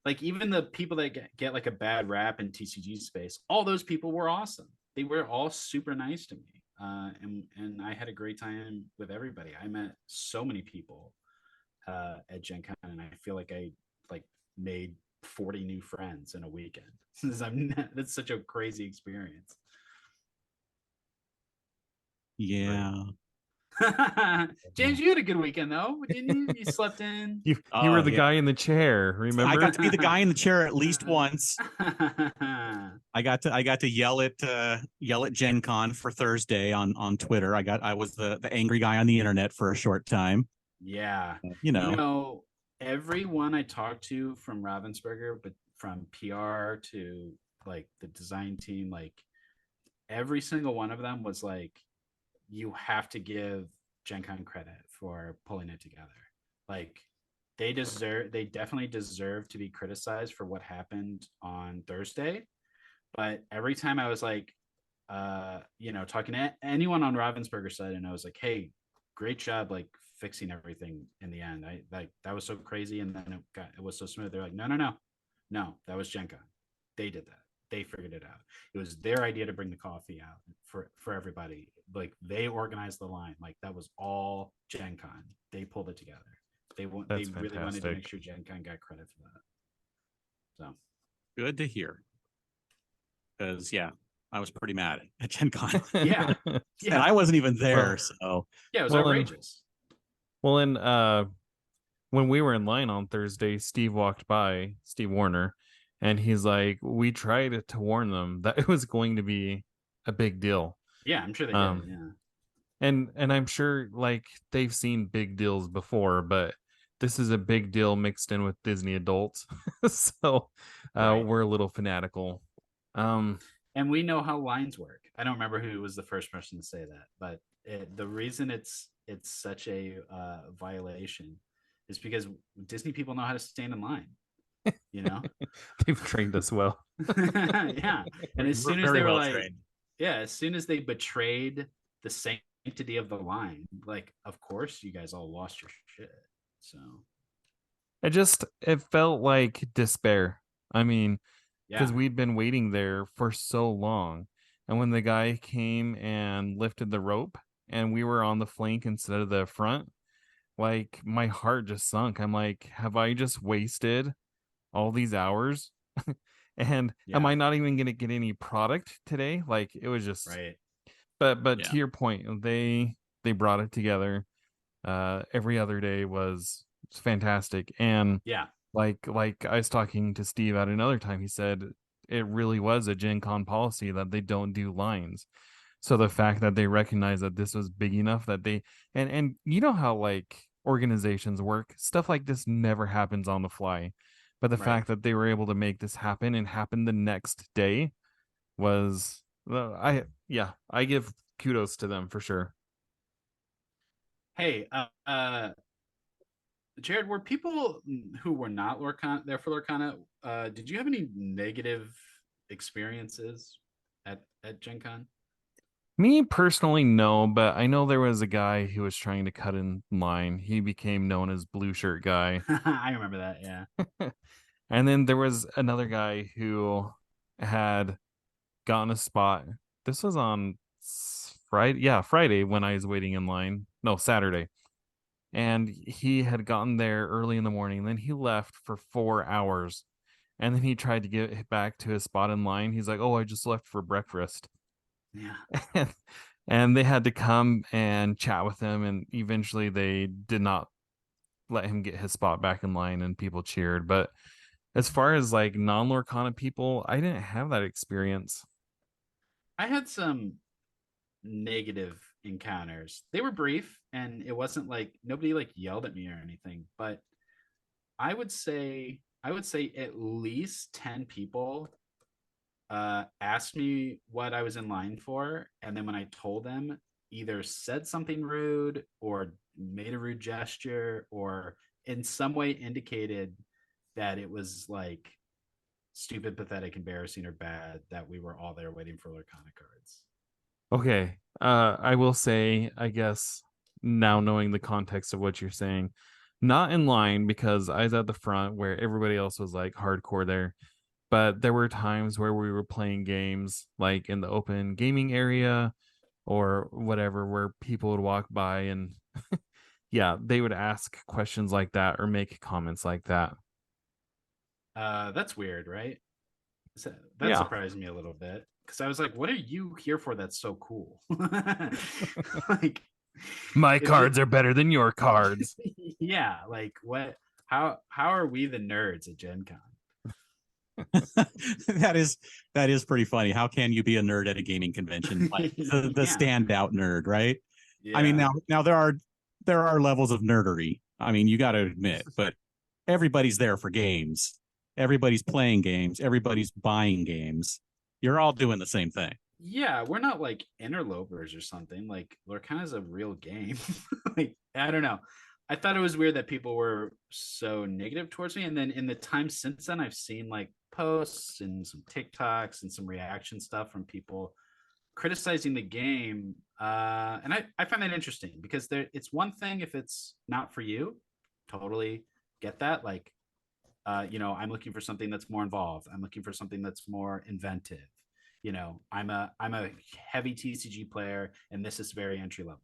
Like even the people that get like a bad rap in TCG space, all those people were awesome. They were all super nice to me. And I had a great time with everybody. I met so many people at Gen Con, and I feel like I like made 40 new friends in a weekend. That's such a crazy experience. Yeah. James, you had a good weekend though, didn't you? You slept in. You were the guy in the chair, remember? I got to be the guy in the chair at least once. I got to yell at Gen Con for Thursday on Twitter. I was the angry guy on the internet for a short time. Yeah. Everyone I talked to from Ravensburger, but from PR to like the design team, like every single one of them was like, you have to give Gen Con credit for pulling it together. Like they definitely deserve to be criticized for what happened on Thursday. But every time I was like, talking to anyone on Ravensburger side, and I was like, hey, great job, like fixing everything in the end. I like that was so crazy, and then it was so smooth. They're like, no, that was Gen Con. They did that. They figured it out. It was their idea to bring the coffee out for everybody. Like they organized the line. Like that was all Gen Con. They pulled it together. They really wanted to make sure Gen Con got credit for that. So good to hear. Because I was pretty mad at Gen Con. yeah. And I wasn't even there. So yeah, it was outrageous. When we were in line on Thursday, Steve walked by, Steve Warner, and he's like, we tried to warn them that it was going to be a big deal. Yeah, I'm sure they did. Yeah. And I'm sure like they've seen big deals before, but this is a big deal mixed in with Disney adults. So we're a little fanatical. And we know how lines work. I don't remember who was the first person to say that, but the reason it's such a violation is because Disney people know how to stand in line. They've trained us well. Yeah, and as soon as they were like, as soon as they betrayed the sanctity of the line, like, of course, you guys all lost your shit. So it felt like despair. I mean, because yeah, we'd been waiting there for so long, and when the guy came and lifted the rope, and we were on the flank instead of the front, like my heart just sunk. I'm like, have I just wasted all these hours? And am I not even gonna get any product today? Like it was just right. But to your point, they brought it together. Every other day was fantastic. And like I was talking to Steve at another time, he said it really was a Gen Con policy that they don't do lines. So the fact that they recognized that this was big enough that they and you know how like organizations work, stuff like this never happens on the fly. But the fact that they were able to make this happen and happen the next day was I give kudos to them for sure. Hey, Jared, were people who were not Lorcana there for Lorcana? Did you have any negative experiences at Gen Con? Me personally, no, but I know there was a guy who was trying to cut in line. He became known as Blue Shirt Guy. I remember that, yeah. And then there was another guy who had gotten a spot. This was on Friday. Yeah, Friday when I was waiting in line. No, Saturday. And he had gotten there early in the morning. Then he left for 4 hours. And then he tried to get back to his spot in line. He's like, oh, I just left for breakfast. Yeah. And they had to come and chat with him. And eventually they did not let him get his spot back in line and people cheered. But as far as like non-Lorcana people, I didn't have that experience. I had some negative encounters. They were brief, and it wasn't like nobody like yelled at me or anything, but I would say at least 10 people asked me what I was in line for, and then when I told them, either said something rude or made a rude gesture or in some way indicated that it was like stupid, pathetic, embarrassing, or bad that we were all there waiting for Lorcana cards. Okay. I will say, I guess now knowing the context of what you're saying, not in line because I was at the front where everybody else was like hardcore there. But there were times where we were playing games like in the open gaming area or whatever, where people would walk by and yeah, they would ask questions like that or make comments like that. That's weird, right? So that Yeah. surprised me a little bit because I was like, "What are you here for? That's so cool!" Like, My if it, cards are better than your cards. yeah, like what? How are we the nerds at Gen Con? that is pretty funny. How can you be a nerd at a gaming convention? Like the Yeah, standout nerd, right? I mean, yeah, now there are levels of nerdery. I mean, you got to admit, but everybody's there for games. Everybody's playing games. Everybody's buying games. You're all doing the same thing. yeah. We're not like interlopers or something. Like Lorcana's a real game. Like I don't know. I thought it was weird that people were so negative towards me, and then in the time since then, I've seen like posts and some TikToks and some reaction stuff from people criticizing the game, and I find that interesting because it's one thing if it's not for you, totally get that. Like, I'm looking for something that's more involved. I'm looking for something that's more inventive. I'm a heavy TCG player, and this is very entry level.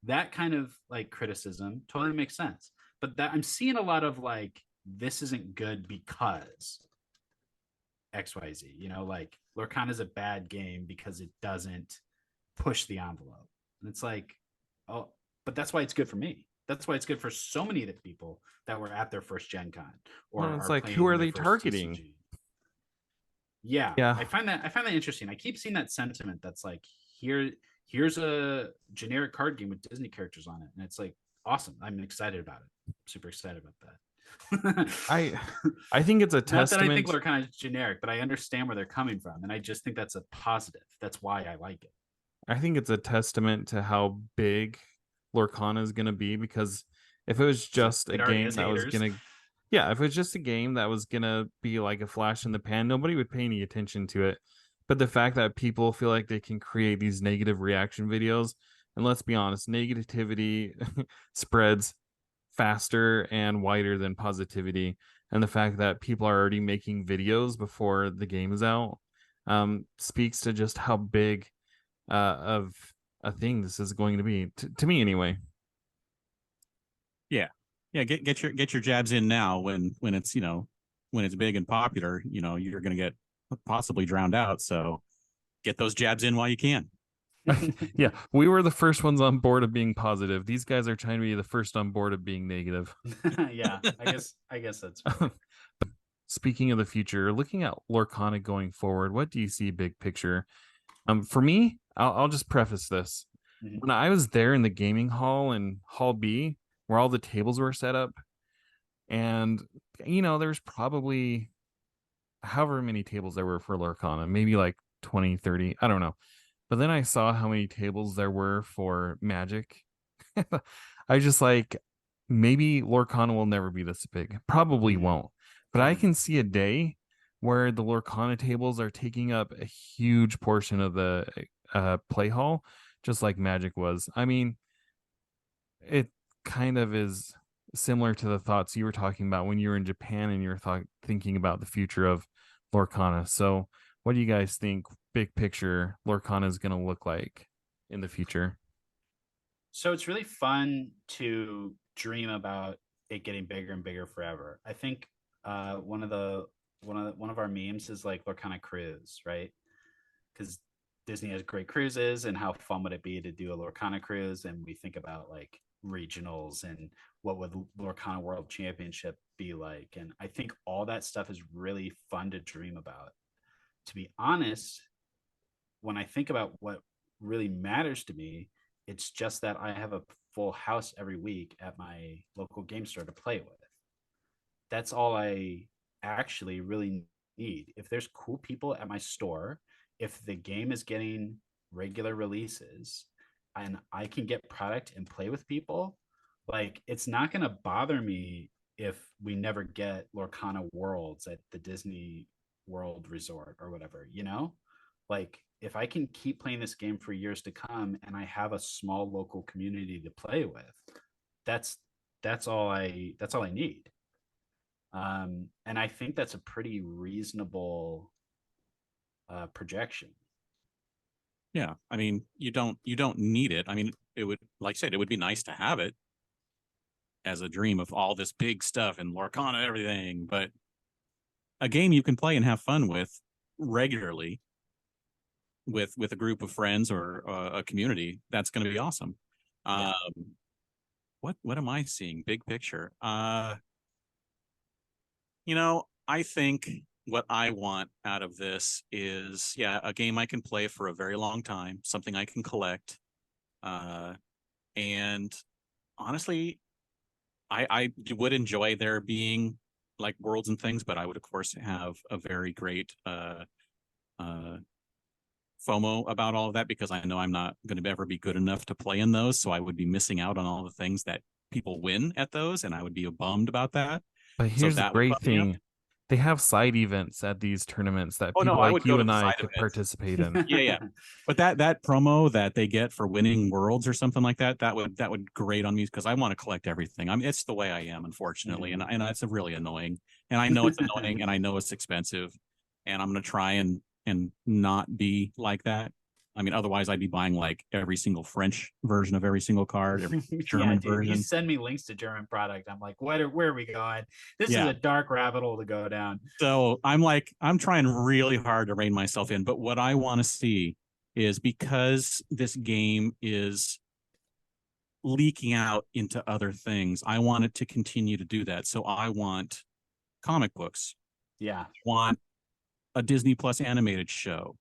That kind of like criticism totally makes sense. But that I'm seeing a lot of like this isn't good because XYZ, like Lorcana is a bad game because it doesn't push the envelope. And it's like, oh, but that's why it's good for me. That's why it's good for so many of the people that were at their first Gen Con or Well, it's are like, who playing are their they first targeting? TCG. Yeah, Yeah. I find that interesting. I keep seeing that sentiment that's like, here's a generic card game with Disney characters on it. And it's like awesome. I'm excited about it. Super excited about that. I I think it's a Not that I think testament. they're kind of generic, but I understand where they're coming from, and I just think that's a positive. That's why I like it. I think it's a testament to how big Lorcana is going to be, because if it was Because just a it already game has that was haters. going to, yeah, if it was just a game that was going to be like a flash in the pan, nobody would pay any attention to it. But the fact that people feel like they can create these negative reaction videos, and let's be honest, negativity spreads faster and wider than positivity. And the fact that people are already making videos before the game is out speaks to just how big of a thing this is going to be to me anyway. Yeah, yeah. Get your jabs in now when it's when it's big and popular. You're going to get possibly drowned out. So get those jabs in while you can. Yeah, we were the first ones on board of being positive. These guys are trying to be the first on board of being negative. Yeah, I guess that's fair. Speaking of the future, looking at Lorcana going forward, what do you see big picture? For me, I'll just preface this. Mhm. When I was there in the gaming hall in Hall B, where all the tables were set up, and there's probably however many tables there were for Lorcana, maybe like 20, 30, I don't know. But then I saw how many tables there were for Magic. I just like, maybe Lorcana will never be this big. Probably Mhm. won't. But I Mhm. can see a day where the Lorcana tables are taking up a huge portion of the play hall, just like Magic was. I mean, it kind of is similar to the thoughts you were talking about when you were in Japan and you were thinking about the future of Lorcana. So, what do you guys think big picture Lorcana is going to look like in the future? So it's really fun to dream about it getting bigger and bigger forever. I think one of our memes is like Lorcana cruise, right? Because Disney has great cruises, and how fun would it be to do a Lorcana cruise? And we think about like regionals and what would Lorcana World Championship be like? And I think all that stuff is really fun to dream about. To be honest, when I think about what really matters to me, It's just that I have a full house every week at my local game store to play with. That's all I actually really need. If there's cool people at my store, if the game is getting regular releases and I can get product and play with people, like it's not going to bother me if we never get Lorcana Worlds at the Disney World Resort or whatever, you know? Like if I can keep playing this game for years to come and I have a small local community to play with, that's that's all I need. And I think that's a pretty reasonable projection. Yeah, I mean, you don't need it. I mean, it would, like I said, it would be nice to have it as a dream of all this big stuff and Lorcana everything, but a game you can play and have fun with regularly with a group of friends or a community, that's going to be awesome. Yeah. What am I seeing? Big picture. I think what I want out of this is, yeah, a game I can play for a very long time, something I can collect. And honestly, I would enjoy there being like worlds and things, but I would of course have a very great FOMO about all of that because I know I'm not going to ever be good enough to play in those. So I would be missing out on all the things that people win at those, and I would be bummed about that. But So here's the that would great bum me out. thing. They have side events at these tournaments that Oh no, people I like would go you to and the I side could events. participate in. Yeah. But that promo that they get for winning worlds or something like that, that would grate on me because I want to collect everything. I mean, it's the way I am, unfortunately, and it's really annoying. And I know it's annoying, and I know it's expensive, and I'm gonna try and not be like that. I mean, otherwise I'd be buying like every single French version of every single card, every Yeah, German dude. You version. send me links to German product. I'm like, where are we going? This is Yeah. a dark rabbit hole to go down. So I'm trying really hard to rein myself in. But what I want to see is, because this game is leaking out into other things, I want it to continue to do that. So I want comic books, Yeah. want a Disney Plus animated show.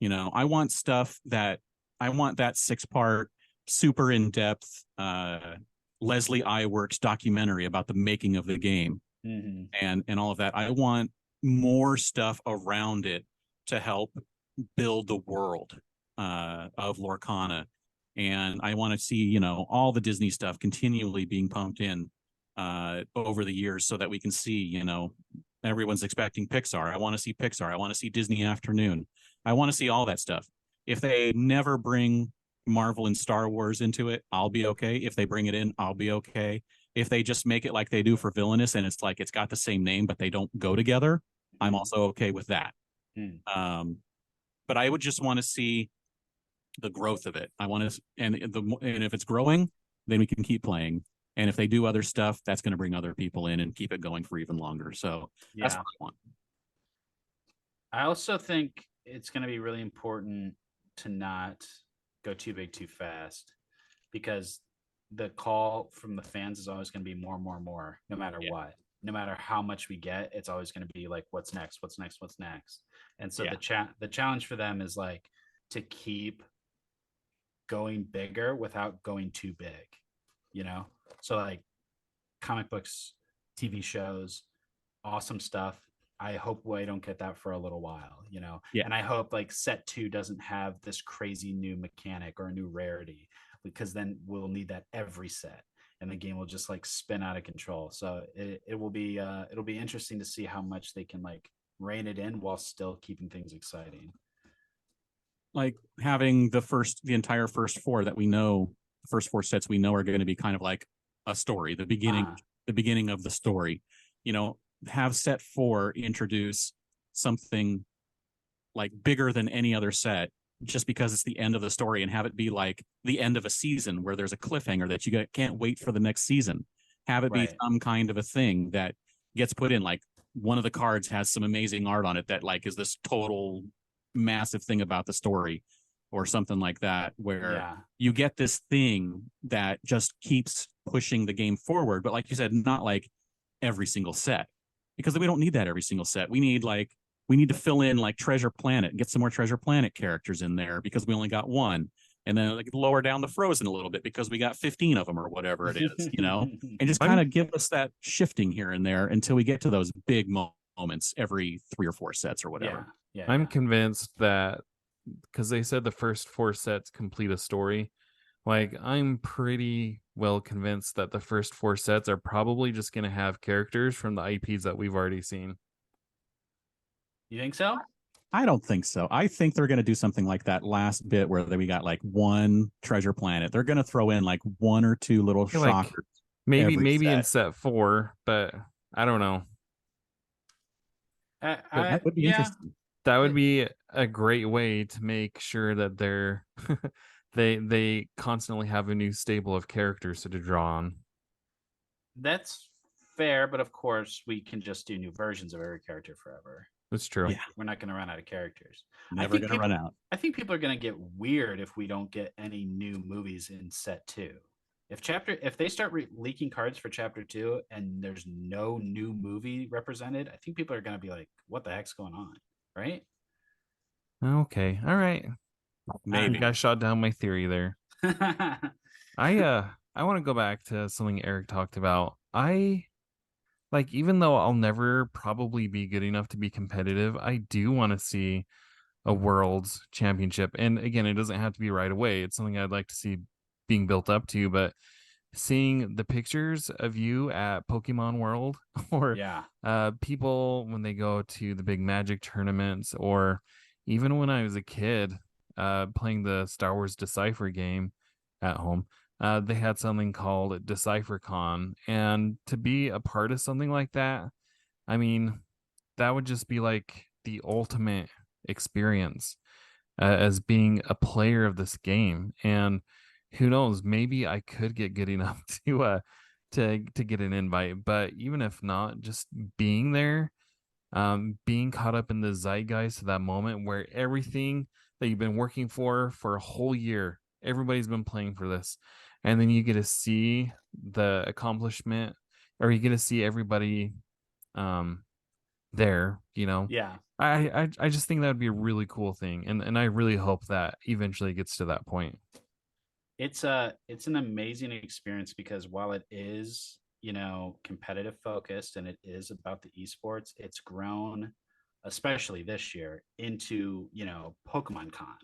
I want stuff I want that 6-part, super in-depth Leslie Iwerks documentary about the making of the game. Mm-hmm. And all of that. I want more stuff around it to help build the world of Lorcana. And I want to see, all the Disney stuff continually being pumped in over the years so that we can see, everyone's expecting Pixar. I want to see Pixar. I want to see Disney Afternoon. I want to see all that stuff. If they never bring Marvel and Star Wars into it, I'll be okay. If they bring it in, I'll be okay. If they just make it like they do for Villainous and it's like it's got the same name but they don't go together, I'm also okay with that. But I would just want to see the growth of it. I want to, and if it's growing, then we can keep playing. And if they do other stuff, that's going to bring other people in and keep it going for even longer. So that's what I want. I also think it's going to be really important to not go too big too fast, because the call from the fans is always going to be more, no matter what. No matter how much we get, it's always going to be like, what's next? What's next? What's next? And so the challenge for them is like to keep going bigger without going too big, So like comic books, TV shows, awesome stuff. I hope I don't get that for a little while, And I hope like set 2 doesn't have this crazy new mechanic or a new rarity, because then we'll need that every set and the game will just like spin out of control. So it will be it'll be interesting to see how much they can like rein it in while still keeping things exciting. Like having the entire first 4 that we know, the first 4 sets we know are going to be kind of like a story, the beginning of the story. Have set 4 introduce something like bigger than any other set, just because it's the end of the story, and have it be like the end of a season where there's a cliffhanger that you can't wait for the next season. Have it be some kind of a thing that gets put in, like one of the cards has some amazing art on it that like is this total massive thing about the story, or something like that, where you get this thing that just keeps pushing the game forward. But like you said, not like every single set, because we don't need that every single set. We need to fill in like Treasure Planet and get some more Treasure Planet characters in there, because we only got one. and then like lower down the Frozen a little bit because we got 15 of them or whatever it is, and just I'm- kind of give us that shifting here and there until we get to those big moments every 3 or 4 sets or whatever. Yeah. I'm convinced that because they said the first 4 sets complete a story. Like, I'm pretty well convinced that the first 4 sets are probably just going to have characters from the IPs that we've already seen. You think so? I don't think so. I think they're going to do something like that last bit where we got like one treasure planet. They're going to throw in like 1 or 2 little feel like shockers. Maybe every in set. set 4, but I don't know. That would be yeah. interesting. That would be a great way to make sure that they're they constantly have a new stable of characters to draw on. That's fair, but of course we can just do new versions of every character forever. That's true. Yeah. We're not going to run out of characters. Never going to run out. I think people are going to get weird if we don't get any new movies in set 2. If they start leaking cards for chapter 2 and there's no new movie represented, I think people are going to be like, what the heck's going on? Right? Okay. All right. Maybe. I shot down my theory there. I want to go back to something Eric talked about. Even though I'll never probably be good enough to be competitive, I do want to see a world's championship. And again, it doesn't have to be right away. It's something I'd like to see being built up to, but seeing the pictures of you at Pokemon World or people when they go to the big Magic tournaments, or even when I was a kid playing the Star Wars Decipher game at home, they had something called DecipherCon, and to be a part of something like that, I mean, that would just be like the ultimate experience as being a player of this game. And who knows, maybe I could get good enough to get an invite. But even if not, just being there, being caught up in the zeitgeist of that moment where everything that you've been working for a whole year, everybody's been playing for this, and then you get to see the accomplishment, or you get to see everybody there, I just think that would be a really cool thing, and I really hope that eventually gets to that point. It's an amazing experience because while it is, competitive focused and it is about the esports, it's grown, especially this year, into, Pokemon Con.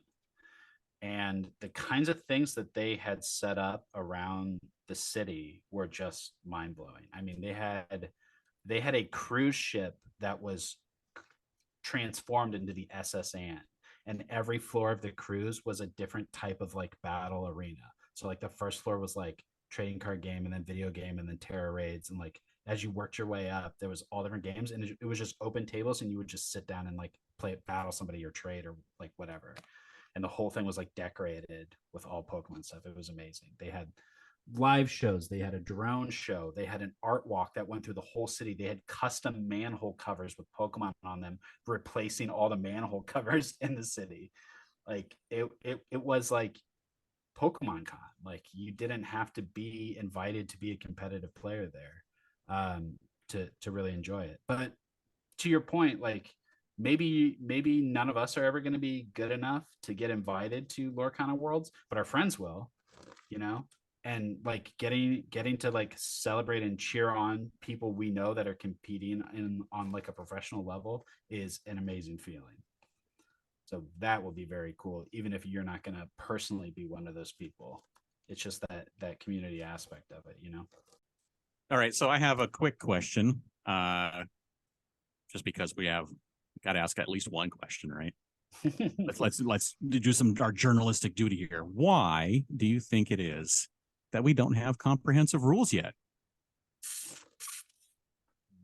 And the kinds of things that they had set up around the city were just mind blowing. I mean, they had a cruise ship that was transformed into the SS Anne, and every floor of the cruise was a different type of like battle arena. So like the first floor was like trading card game, and then video game, and then terror raids, and like as you worked your way up, there was all different games, and it was just open tables, and you would just sit down and like play battle somebody or trade or like whatever. And the whole thing was like decorated with all Pokemon stuff. It was amazing. They had live shows, they had a drone show, they had an art walk that went through the whole city, they had custom manhole covers with Pokemon on them, replacing all the manhole covers in the city. Like it was like Pokemon Con. Like you didn't have to be invited to be a competitive player there to really enjoy it. But to your point, like maybe none of us are ever going to be good enough to get invited to Lorcana Worlds, but our friends will, and like getting to like celebrate and cheer on people we know that are competing on like a professional level is an amazing feeling. So that will be very cool, even if you're not going to personally be one of those people. It's just that community aspect of it, All right, so I have a quick question, just because we have got to ask at least one question, right? let's do our journalistic duty here. Why do you think it is that we don't have comprehensive rules yet?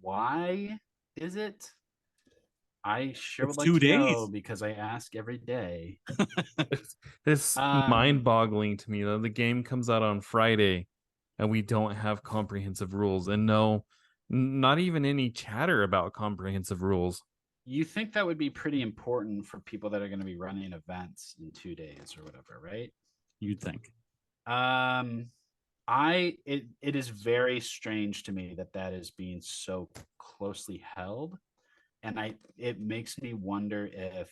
Why is it? I sure It's would like 2 to days. know because I ask every day. It's mind-boggling to me that the game comes out on Friday and we don't have comprehensive rules, and no, not even any chatter about comprehensive rules. You think that would be pretty important for people that are going to be running events in 2 days or whatever, right? You'd think. It is very strange to me that is being so closely held, and it makes me wonder if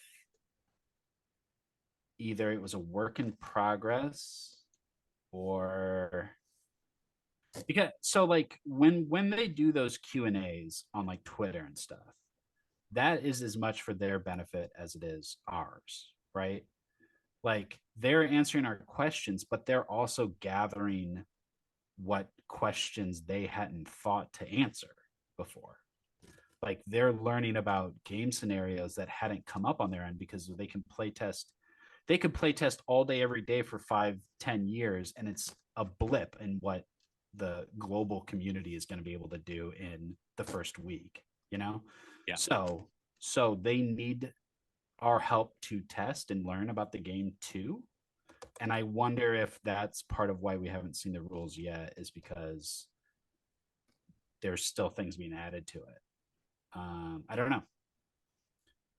either it was a work in progress or because so like when they do those Q&As on like Twitter and stuff, that is as much for their benefit as it is ours, right? Like they're answering our questions, but they're also gathering what questions they hadn't thought to answer before. Like they're learning about game scenarios that hadn't come up on their end because they can play test. They could play test all day, every day for 5-10 years, and it's a blip in what the global community is going to be able to do in the first week, you know? Yeah. So they need our help to test and learn about the game too. And I wonder if that's part of why we haven't seen the rules yet, is because there's still things being added to it. I don't know.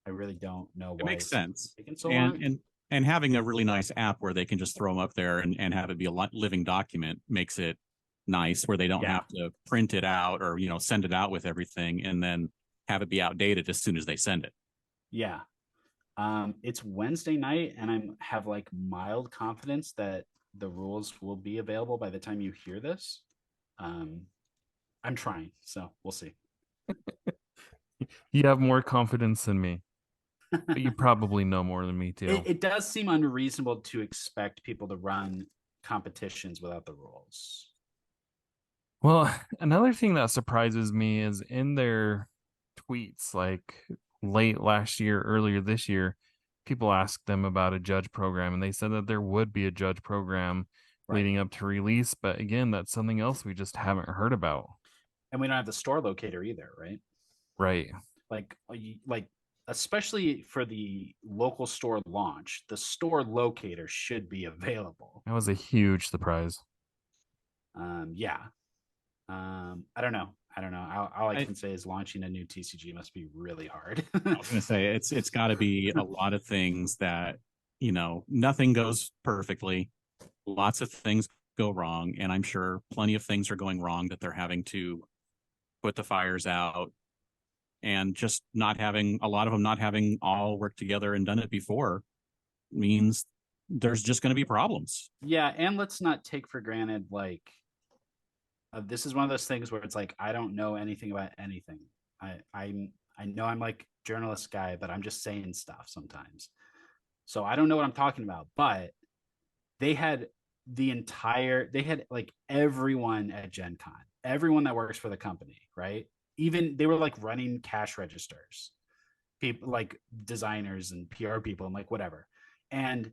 I really don't know why it makes sense. taking so long. And having a really nice app where they can just throw them up there and have it be a living document makes it nice, where they don't have to print it out or, you know, send it out with everything and then have it be outdated as soon as they send it. Yeah. It's Wednesday night, and I have like mild confidence that the rules will be available by the time you hear this. I'm trying, so we'll see. You have more confidence than me, but you probably know more than me too. It does seem unreasonable to expect people to run competitions without the rules. Well, another thing that surprises me is in their tweets, like late last year, earlier this year, people asked them about a judge program, and they said that there would be a judge program leading up to release. But again, that's something else we just haven't heard about. And we don't have the store locator either, right? Right. Like especially for the local store launch, the store locator should be available. That was a huge surprise. Yeah. I don't know. All I can say is launching a new TCG must be really hard. I was going to say it's got to be a lot of things that, you know, nothing goes perfectly. Lots of things go wrong, and I'm sure plenty of things are going wrong that they're having to put the fires out, and just not having a lot of them not having all worked together and done it before means there's just going to be problems. Yeah, and let's not take for granted like this is one of those things where it's like I don't know anything about anything. I know I'm like journalist guy, but I'm just saying stuff sometimes. So I don't know what I'm talking about, but they had like everyone at Gen Con, everyone that works for the company, right? Even they were like running cash registers, people like designers and PR people and like whatever. And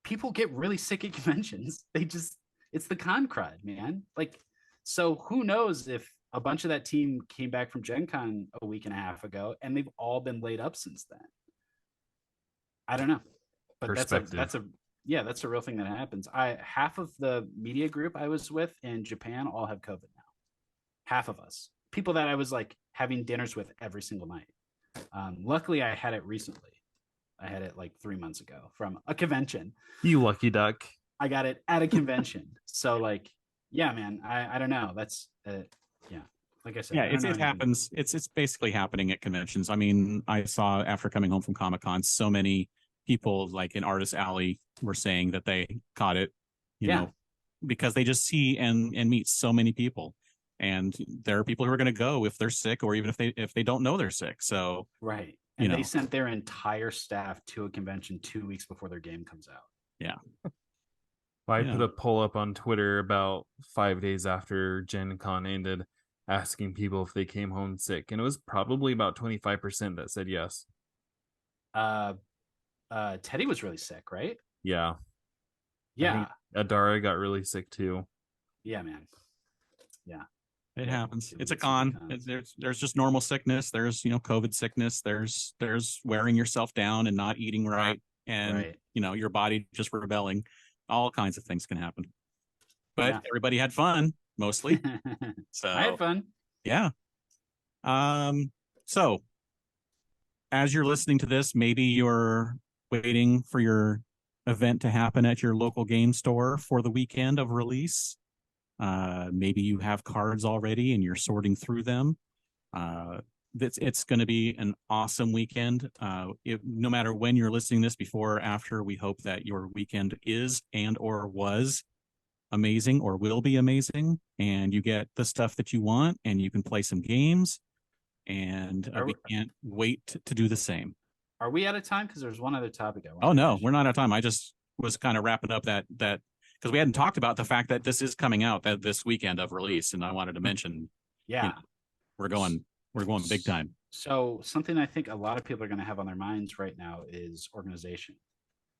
people get really sick at conventions. It's the con crud, man. Like, so who knows if a bunch of that team came back from Gen Con a week and a half ago and they've all been laid up since then. I don't know. But that's a real thing that happens. Half of the media group I was with in Japan all have COVID now. Half of us. People that I was like having dinners with every single night. Luckily I had it recently. I had it like 3 months ago from a convention. You lucky duck. I got it at a convention. So like, yeah, man, I don't know. That's yeah. Like I said, it happens. It's basically happening at conventions. I mean, I saw after coming home from Comic-Con, so many people like in Artist Alley were saying that they caught it, you know, because they just see and meet so many people. And there are people who are going to go if they're sick, or even if they don't know they're sick. So right. And they sent their entire staff to a convention 2 weeks before their game comes out. Yeah. I put a poll up on Twitter about 5 days after Gen Con ended, asking people if they came home sick, and it was probably about 25% that said yes. Teddy was really sick, right? Yeah. Yeah. Adara got really sick too. Yeah, man. Yeah. It happens. It's a con. There's just normal sickness. There's, you know, COVID sickness. There's wearing yourself down and not eating right, and you know, your body just rebelling. All kinds of things can happen. But everybody had fun, mostly. So I had fun. Yeah. So as you're listening to this, maybe you're waiting for your event to happen at your local game store for the weekend of release. Maybe you have cards already and you're sorting through them. it's going to be an awesome weekend. No matter when you're listening to this, before or after, we hope that your weekend is and or was amazing or will be amazing, and you get the stuff that you want, and you can play some games, and we can't wait to do the same. Are we out of time? Because there's one other topic I want. Oh no, we're not out of time. I just was kind of wrapping up that because we hadn't talked about the fact that this is coming out that this weekend of release, and I wanted to mention. Yeah, we're going big time. So something I think a lot of people are going to have on their minds right now is organization,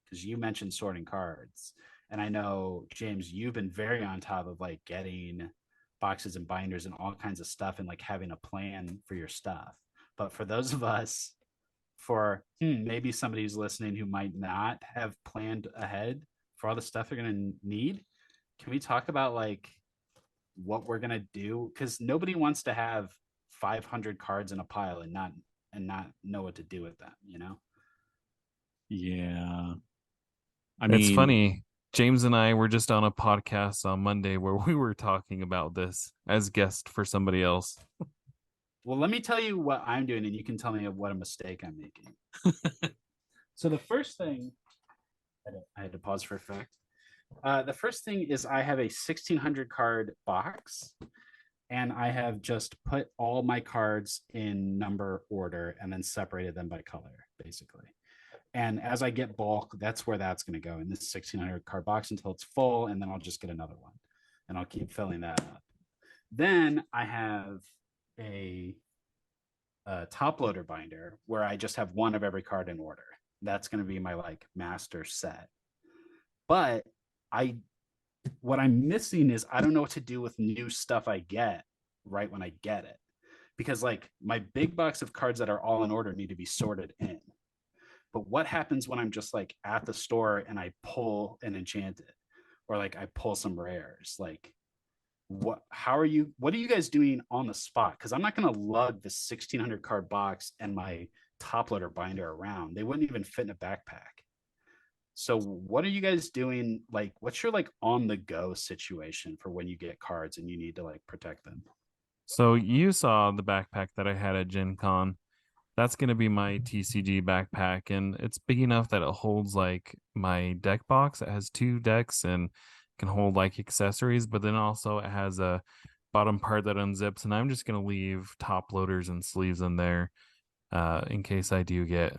because you mentioned sorting cards, and I know, James, you've been very on top of like getting boxes and binders and all kinds of stuff and like having a plan for your stuff. But for those of us, for maybe somebody who's listening who might not have planned ahead for all the stuff they're going to need, can we talk about like what we're going to do? Because nobody wants to have 500 cards in a pile and not know what to do with them, you know? Yeah. It's funny. James and I were just on a podcast on Monday where we were talking about this as guest for somebody else. Well, let me tell you what I'm doing, and you can tell me what a mistake I'm making. So the first thing, I had to pause for effect. The first thing is I have a 1,600 card box, and I have just put all my cards in number order and then separated them by color, basically. And as I get bulk, that's where that's going to go in this 1,600 card box until it's full, and then I'll just get another one, and I'll keep filling that up. Then I have a top loader binder where I just have one of every card in order. That's going to be my like master set. But what I'm missing is I don't know what to do with new stuff I get right when I get it, because like my big box of cards that are all in order need to be sorted in. But what happens when I'm just like at the store and I pull an enchanted, or like I pull some rares? Like, what are you guys doing on the spot? Because I'm not going to lug the 1,600 card box and my top loader binder around. They wouldn't even fit in a backpack. So what are you guys doing? Like, what's your like on the go situation for when you get cards and you need to like protect them? So you saw the backpack that I had at Gen Con. That's going to be my TCG backpack, and it's big enough that it holds like my deck box. It has 2 decks and can hold like accessories, but then also it has a bottom part that unzips, and I'm just going to leave top loaders and sleeves in there in case I do get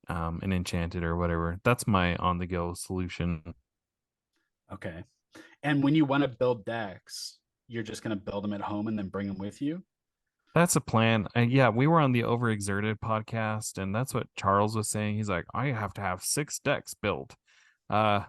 an enchanted or whatever. That's my on-the-go solution. Okay. And when you want to build decks, you're just going to build them at home and then bring them with you? That's a plan. And yeah, we were on the Overexerted podcast, and that's what Charles was saying. He's like, I have to have 6 decks built. I'm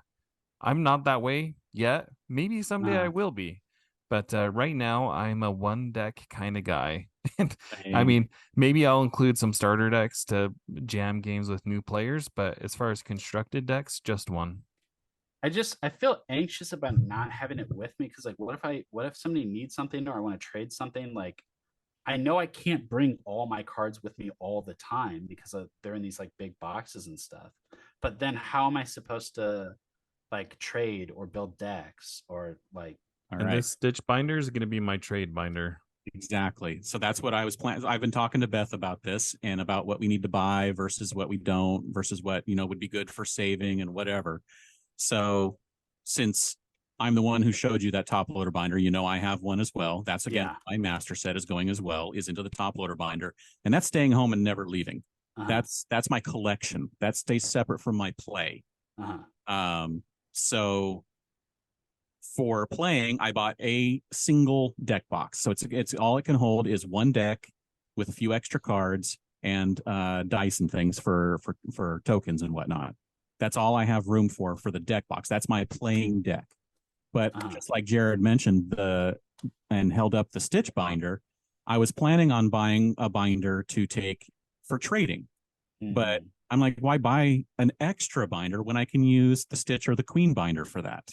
not that way yet. Maybe someday I will be. But right now, I'm a 1 deck kind of guy. And I mean, maybe I'll include some starter decks to jam games with new players. But as far as constructed decks, just 1. I feel anxious about not having it with me, because like what if somebody needs something or I want to trade something? Like, I know I can't bring all my cards with me all the time because they're in these like big boxes and stuff. But then how am I supposed to like trade or build decks or like? And this stitch binder is going to be my trade binder. Exactly. So that's what I was planning. I've been talking to Beth about this and about what we need to buy versus what we don't versus what, would be good for saving and whatever. So since I'm the one who showed you that top loader binder, I have one as well. That's again, my master set is going as well, is into the top loader binder, and that's staying home and never leaving. That's my collection. That stays separate from my play. So for playing, I bought a single deck box. So it's all it can hold is 1 deck with a few extra cards and dice and things for tokens and whatnot. That's all I have room for the deck box. That's my playing deck. But just like Jared mentioned and held up the stitch binder, I was planning on buying a binder to take for trading. But I'm like, why buy an extra binder when I can use the stitch or the queen binder for that?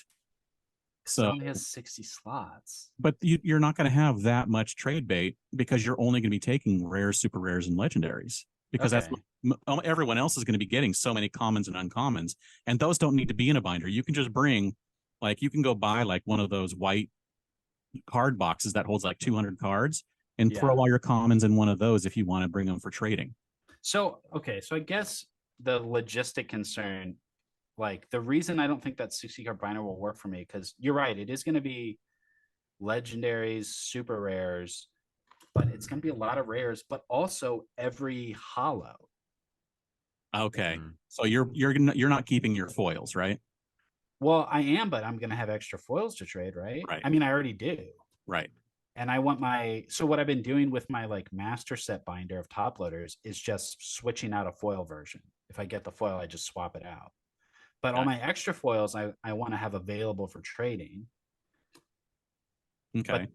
So it only has 60 slots. But you're not going to have that much trade bait because you're only going to be taking rares, super rares, and legendaries. Because that's what everyone else is going to be getting, so many commons and uncommons. And those don't need to be in a binder. You can just bring, like, you can go buy like one of those white card boxes that holds like 200 cards and Yeah. throw all your commons in one of those if you want to bring them for trading. So, okay, so I guess the logistic concern, like the reason I don't think that 60 card binder will work for me, because you're right, it is going to be legendaries, super rares, but it's going to be a lot of rares, but also every hollow. Okay, so you're not keeping your foils, right? Well, I am, but I'm going to have extra foils to trade, right? Right. I mean, I already do. Right. And I want so what I've been doing with my like master set binder of top loaders is just switching out a foil version. If I get the foil, I just swap it out. But all my extra foils I want to have available for trading. Okay. But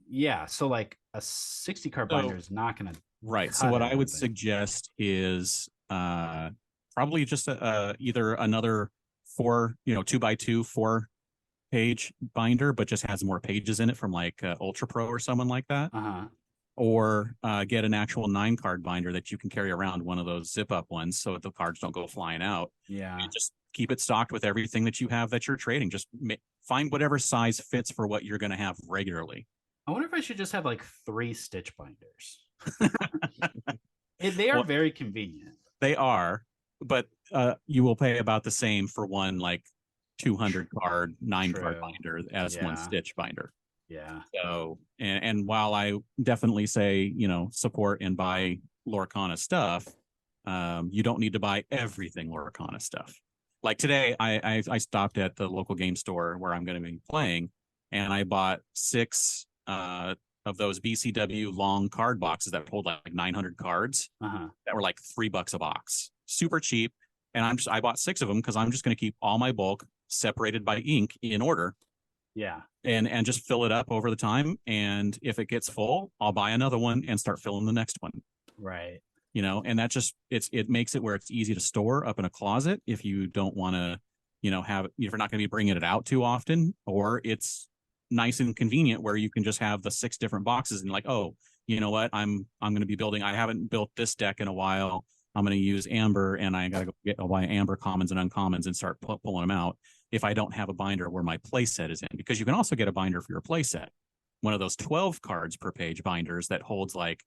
yeah, so like a 60 card binder is not going to. Right. So what I would suggest is probably just either another 2x2 4-page binder, but just has more pages in it from like Ultra Pro or someone like that. Or get an actual 9-card binder that you can carry around, one of those zip up ones, so the cards don't go flying out. Yeah. And just keep it stocked with everything that you have that you're trading. Just find whatever size fits for what you're going to have regularly. I wonder if I should just have like 3 stitch binders. They are very convenient. They are, but you will pay about the same for one like 200 card 9-card binder as one stitch binder. Yeah. So, and while I definitely say, support and buy Lorcana stuff, you don't need to buy everything Lorcana stuff. Like today, I stopped at the local game store where I'm going to be playing, and I bought 6 of those BCW long card boxes that hold like 900 cards that were like $3 a box, super cheap. And I bought 6 of them because I'm just going to keep all my bulk separated by ink in order. Yeah. And just fill it up over the time. And if it gets full, I'll buy another one and start filling the next one. Right. And that just, it makes it where it's easy to store up in a closet if you don't want to, if you're not going to be bringing it out too often, or it's nice and convenient where you can just have the 6 different boxes and like, oh, you know what? I'm going to be building, I haven't built this deck in a while. I'm going to use Amber, and I got to go buy Amber commons and uncommons and start pulling them out if I don't have a binder where my play set is in, because you can also get a binder for your play set. One of those 12 cards per page binders that holds like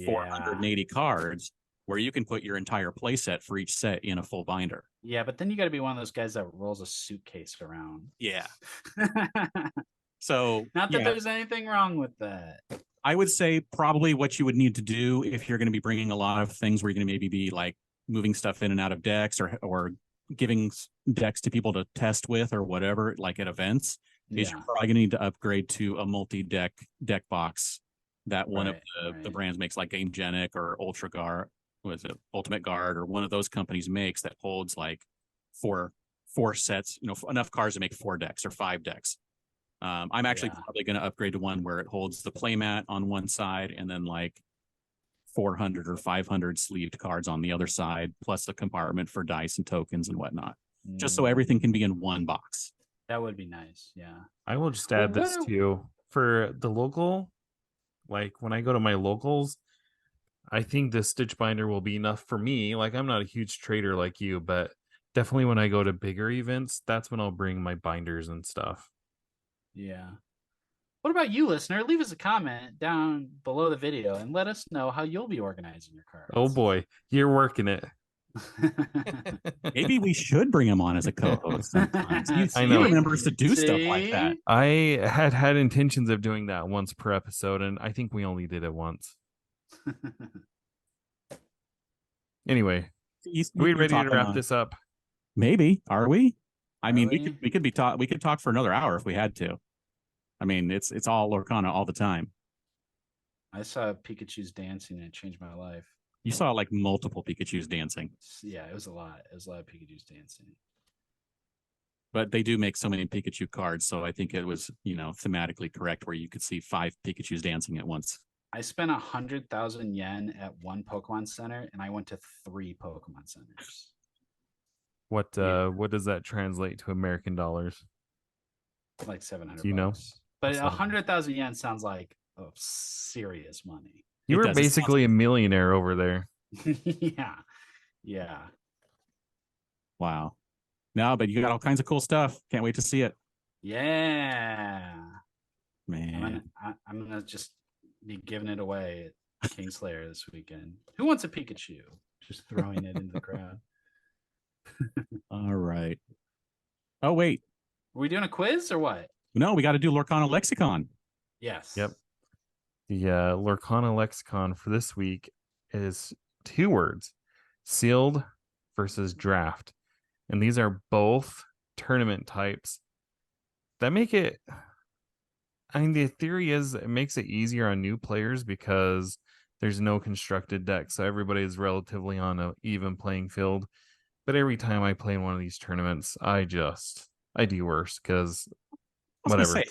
480 cards, where you can put your entire play set for each set in a full binder. Yeah, but then you got to be one of those guys that rolls a suitcase around. Yeah. So not that there's anything wrong with that. I would say probably what you would need to do if you're going to be bringing a lot of things where you're going to maybe be like moving stuff in and out of decks or giving decks to people to test with or whatever, like at events, is you're probably going to need to upgrade to a multi-deck deck box that one of the brands makes, like Gamegenic or Ultra Guard, Ultimate Guard, or one of those companies makes, that holds like four sets, enough cards to make 4 decks or 5 decks. I'm actually probably going to upgrade to one where it holds the playmat on one side and then like 400 or 500 sleeved cards on the other side, plus the compartment for dice and tokens and whatnot, just so everything can be in one box. That would be nice. Yeah. I will just add this too. For the local, like when I go to my locals, I think the stitch binder will be enough for me. Like, I'm not a huge trader like you, but definitely when I go to bigger events, that's when I'll bring my binders and stuff. Yeah. What about you, listener? Leave us a comment down below the video and let us know how you'll be organizing your cards. Oh boy, you're working it. Maybe we should bring him on as a co-host sometimes. I know. He remembers to do stuff like that. I had intentions of doing that once per episode, and I think we only did it once. Anyway, are we ready to wrap this up? Maybe. Are we? I mean, we could talk for another hour if we had to. I mean, it's all Lorcana all the time. I saw Pikachu's dancing and it changed my life. You saw like multiple Pikachu's dancing. Yeah, it was a lot. It was a lot of Pikachu's dancing. But they do make so many Pikachu cards, so I think it was, thematically correct where you could see 5 Pikachu's dancing at once. I spent 100,000 yen at one Pokemon Center, and I went to 3 Pokemon Centers. What does that translate to American dollars? Like 700. Do you know? But 100,000 yen sounds like serious money. You were basically a millionaire over there. Yeah. Wow. No, but you got all kinds of cool stuff. Can't wait to see it. Yeah. Man. I'm gonna just be giving it away at Kingslayer this weekend. Who wants a Pikachu? Just throwing it into the crowd. All right. Oh, wait. Are we doing a quiz or what? No, we got to do Lorcana Lexicon. Yes. Yep. The Lorcana lexicon for this week is 2 words: sealed versus draft. And these are both tournament types that make it, I mean, the theory is it makes it easier on new players because there's no constructed deck. So everybody is relatively on an even playing field. But every time I play in one of these tournaments, I do worse because whatever. Say,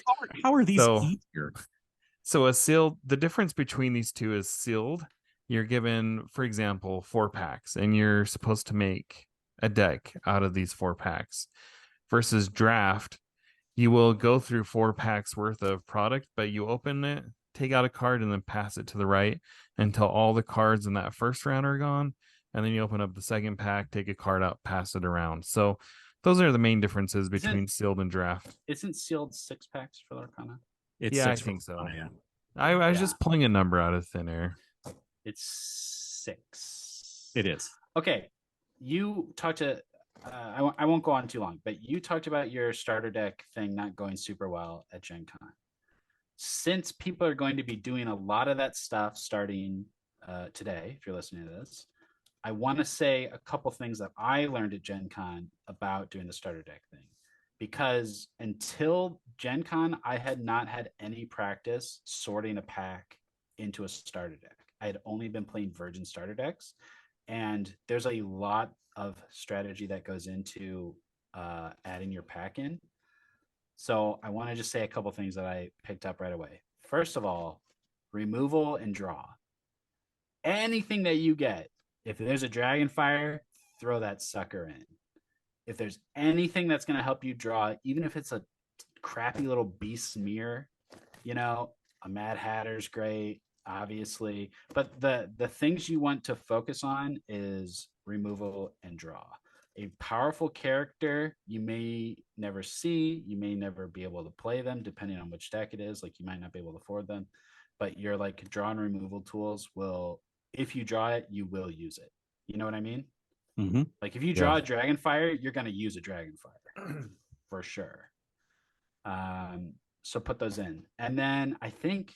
how are these easier? So the difference between these two is sealed. You're given, for example, 4 packs, and you're supposed to make a deck out of these 4 packs. Versus draft, you will go through 4 packs worth of product, but you open it, take out a card, and then pass it to the right until all the cards in that first round are gone. And then you open up the second pack, take a card out, pass it around. So those are the main differences between sealed and draft. Isn't sealed 6 packs for Lorcana? It's I think so. Yeah. I was just pulling a number out of thin air. It's 6. It is. Okay. You talked to, I won't go on too long, but you talked about your starter deck thing not going super well at Gen Con. Since people are going to be doing a lot of that stuff starting today, if you're listening to this, I want to say a couple things that I learned at Gen Con about doing the starter deck thing. Because until Gen Con, I had not had any practice sorting a pack into a starter deck. I had only been playing virgin starter decks. And there's a lot of strategy that goes into adding your pack in. So I want to just say a couple things that I picked up right away. First of all, removal and draw. Anything that you get, if there's a Dragonfire, throw that sucker in. If there's anything that's going to help you draw, even if it's a crappy little beast mirror, a Mad Hatter's great, obviously. But the things you want to focus on is removal and draw. A powerful character you may never see, you may never be able to play them, depending on which deck it is. Like you might not be able to afford them, but your like draw and removal tools will, if you draw it, you will use it. You know what I mean? Mm-hmm. Like if you draw a Dragonfire, you're going to use a Dragonfire for sure. So put those in. And then I think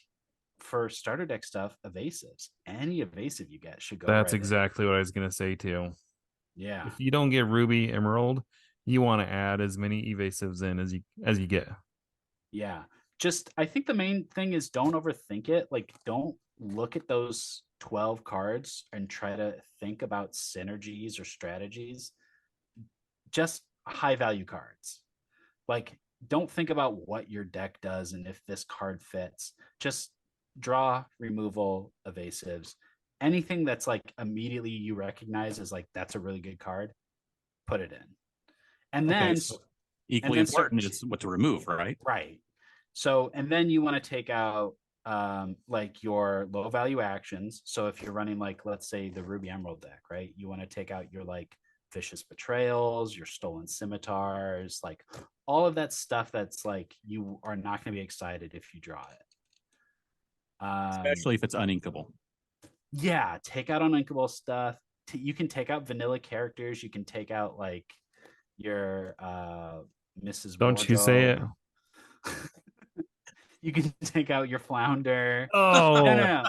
for starter deck stuff, evasives, any evasive you get should go. That's exactly what I was going to say too. Yeah. If you don't get Ruby, Emerald, you want to add as many evasives in as you get. Yeah. Just, I think the main thing is don't overthink it. Like don't look at those 12 cards and try to think about synergies or strategies. Just high value cards. Like don't think about what your deck does and if this card fits. Just draw, removal, evasives, anything that's like immediately you recognize as like that's a really good card, put it in. And then so equally important is what to remove, right? Right. So and then you want to take out like your low value actions. So if you're running like let's say the Ruby Emerald deck, right? You want to take out your like vicious betrayals, your stolen scimitars, like all of that stuff that's like you are not going to be excited if you draw it. Especially if it's uninkable. Yeah, take out uninkable stuff. You can take out vanilla characters. You can take out like your Mrs. Don't Borgo. you say it. You can take out your Flounder. Oh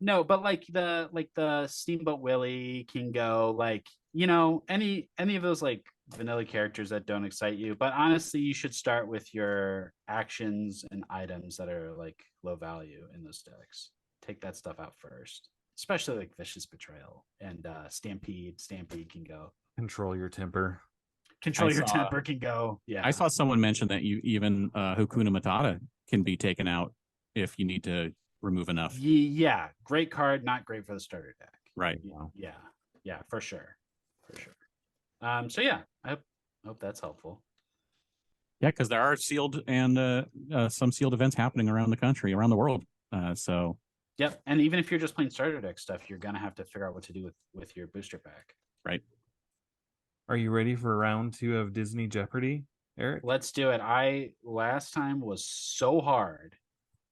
no, but like the Steamboat Willie can go, like any of those like vanilla characters that don't excite you. But honestly, you should start with your actions and items that are like low value in those decks. Take that stuff out first, especially like Vicious Betrayal and Stampede. Stampede can go. Control your temper. Temper can go. Yeah. I saw someone mention that you even Hakuna Matata can be taken out if you need to remove enough. Yeah. Great card, not great for the starter deck. Right. Yeah, for sure. So yeah, I hope that's helpful. Yeah, because there are sealed and some sealed events happening around the country, around the world. So yep. And even if you're just playing starter deck stuff, you're gonna have to figure out what to do with your booster pack. Right. Are you ready for round 2 of Disney Jeopardy, Eric? Let's do it. Last time was so hard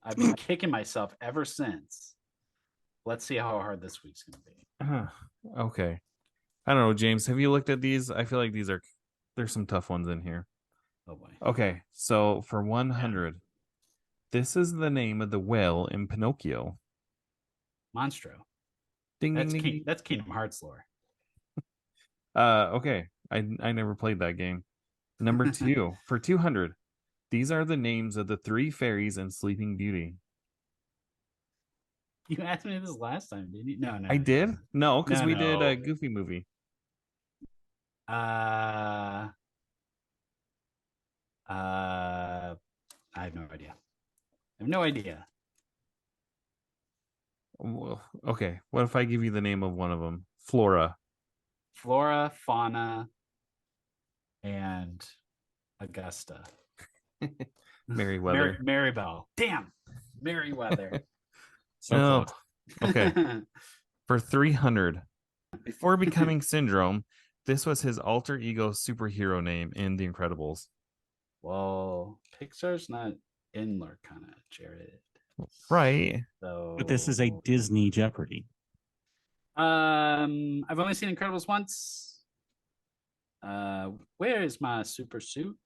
I've been kicking myself ever since. Let's see how hard this week's going to be. Okay. I don't know, James. Have you looked at these? I feel like there's some tough ones in here. Oh boy. Okay, so for 100, this is the name of the whale in Pinocchio. Monstro. Ding ding ding. That's Kingdom Hearts lore. Okay. I never played that game. Number 2, for 200, these are the names of the 3 fairies in Sleeping Beauty. You asked me this last time, didn't you? No. I did? No, because we did a No. Goofy movie. I have no idea. I have no idea. Well, okay, what if I give you the name of one of them? Flora. Flora, fauna, and Augusta. Merryweather. Maribel. Damn. Merryweather. So Oh, close. okay. For 300, before becoming Syndrome, this was his alter ego superhero name in The Incredibles. Well, Pixar's not in Lorcana, Jared. Right. So, But this is a Disney Jeopardy. I've only seen Incredibles once. Where is my super suit?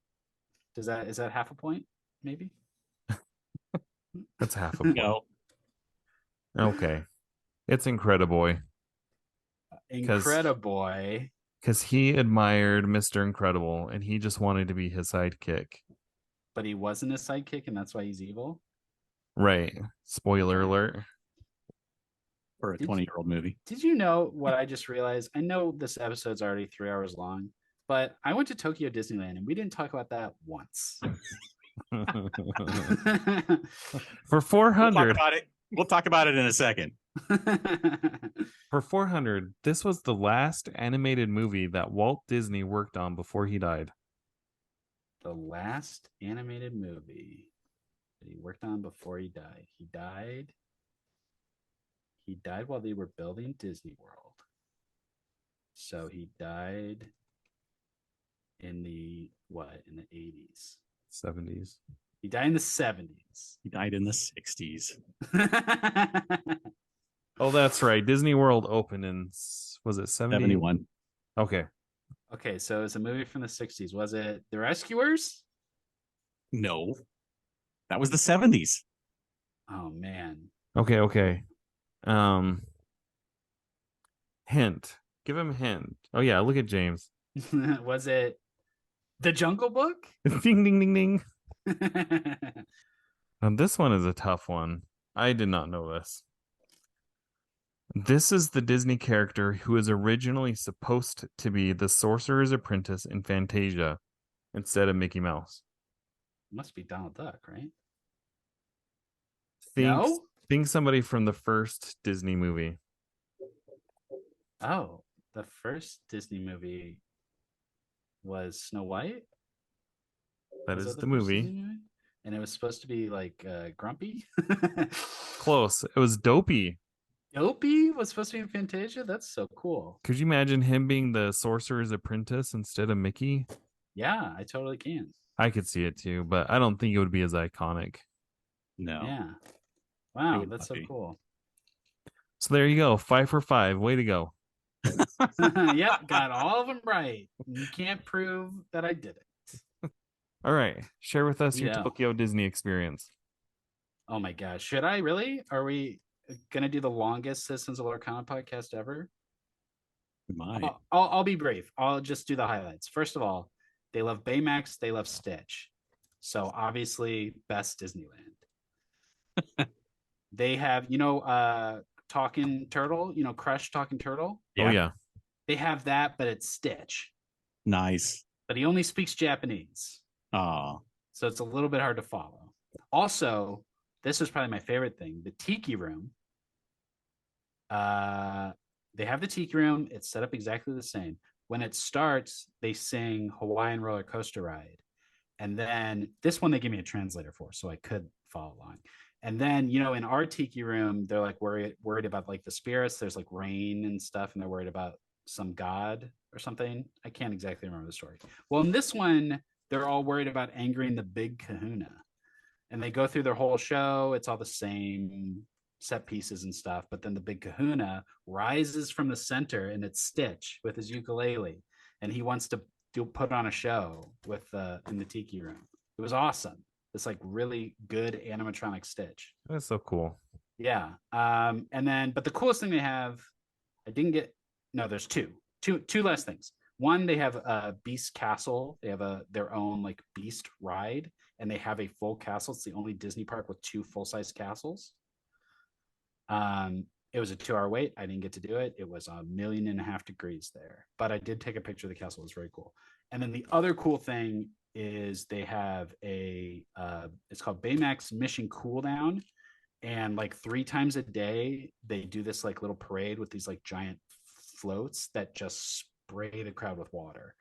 Is that half a point? Maybe. That's half a point. No. Okay. It's Incrediboy. Incrediboy. Because he admired Mr. Incredible and he just wanted to be his sidekick. But he wasn't a sidekick, and that's why he's evil. Right. Spoiler alert. For a 20-year-old movie. Did you know what I just realized? I know this episode's already 3 hours long, but I went to Tokyo Disneyland and we didn't talk about that once. For 400. We'll talk about it in a second. For 400, this was the last animated movie that Walt Disney worked on before he died. The last animated movie that he worked on before he died. He died while they were building Disney World. So he died in the 80s? 70s. He died in the 70s. He died in the 60s. Oh, that's right. Disney World opened in, was it 71. Okay. Okay, so it's a movie from the 60s. Was it The Rescuers? No. That was the 70s. Oh man. Okay. Hint. Give him a hint. Oh yeah, look at James. Was it The Jungle Book? Ding ding ding ding. This one is a tough one. I did not know this. This is the Disney character who was originally supposed to be the Sorcerer's Apprentice in Fantasia instead of Mickey Mouse. Must be Donald Duck, right? Think somebody from the first Disney movie. Oh, the first Disney movie was Snow White? That Was is that the first movie. Disney movie? And it was supposed to be like Grumpy? Close. It was Dopey. Dopey was supposed to be in Fantasia? That's so cool. Could you imagine him being the Sorcerer's Apprentice instead of Mickey? Yeah, I totally can. I could see it too, but I don't think it would be as iconic. No. Yeah. It Wow, would that's not so be. cool. So there you go. 5 for 5. Way to go. Yep, got all of them right. You can't prove that I did it. All right. Share with us your Yeah. Tokyo Disney experience. Oh my gosh. Should I really? Are we gonna do the longest Citizens of Lorcana podcast ever? We might. I'll be brief. I'll just do the highlights. First of all, they love Baymax, they love Stitch. So obviously best Disneyland. They have, Talking Turtle, Crush Talking Turtle. Oh, yeah. They have that, but it's Stitch. Nice. But he only speaks Japanese. Oh, So it's a little bit hard to follow. Also, this is probably my favorite thing, the Tiki Room. They have the Tiki Room. It's set up exactly the same. When it starts, they sing Hawaiian Roller Coaster Ride. And then this one they give me a translator for, so I could follow along. And then, in our Tiki Room, they're like worried about like the spirits. There's like rain and stuff, and they're worried about some god or something. I can't exactly remember the story. Well, in this one, they're all worried about angering the big kahuna. and they go through their whole show. It's all the same set pieces and stuff. But then the big kahuna rises from the center, and it's Stitch with his ukulele, and he wants to put on a show with in the tiki room. It was awesome. It's like really good animatronic Stitch. That's so cool. Yeah. And then, but the coolest thing they have, I didn't get. No, there's two last things. One, they have a Beast Castle. They have their own like Beast ride, and they have a full castle. It's the only Disney park with 2 full-size castles. It was a 2-hour wait. I didn't get to do it. It was 1.5 million degrees there, but I did take a picture of the castle. It was very cool. And then the other cool thing is they have it's called Baymax Mission Cooldown, and like 3 times a day they do this like little parade with these like giant floats that just spray the crowd with water.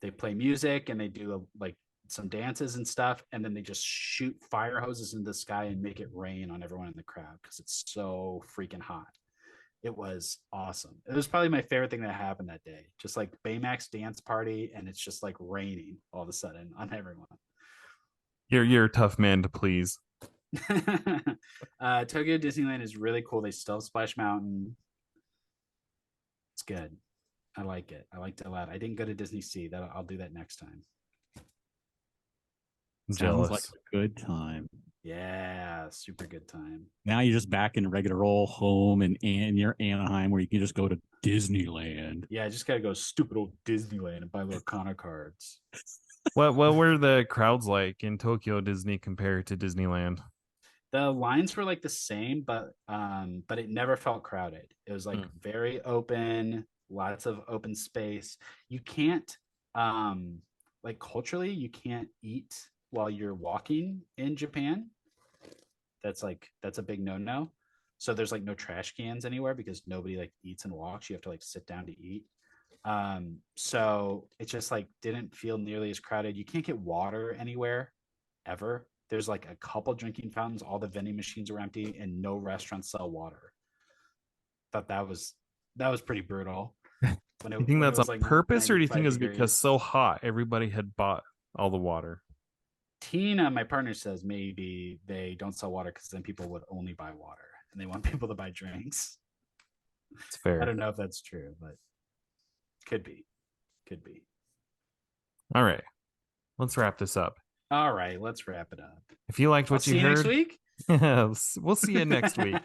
They play music and they do like some dances and stuff, and then they just shoot fire hoses in the sky and make it rain on everyone in the crowd because it's so freaking hot. It was awesome. It was probably my favorite thing that happened that day. Just like Baymax dance party, and it's just like raining all of a sudden on everyone. You're a tough man to please. Tokyo Disneyland is really cool. They still have Splash Mountain. It's good. I like it. I liked it a lot. I didn't go to Disney Sea. I'll do that next time. Jealous. Sounds like a good time. Yeah, super good time. Now you're just back in regular old home and you're Anaheim, where you can just go to Disneyland. Yeah, I just gotta go stupid old Disneyland and buy Lorcana cards. What were the crowds like in Tokyo Disney compared to Disneyland? The lines were like the same, but it never felt crowded. It was like very open, lots of open space. You can't like culturally, you can't eat while you're walking in Japan. That's a big no-no. So there's like no trash cans anywhere because nobody like eats and walks. You have to like sit down to eat. So it just like didn't feel nearly as crowded. You can't get water anywhere ever. There's like a couple drinking fountains. All the vending machines are empty, and no restaurants sell water. Thought that was pretty brutal. You think that's on purpose, or do you think it's because so hot everybody had bought all the water? Tina, my partner, says maybe they don't sell water because then people would only buy water, and they want people to buy drinks. It's fair. I don't know if that's true, but could be. All right, let's wrap this up. All right, let's wrap it up. If you liked what you heard, next week. We'll see you next week.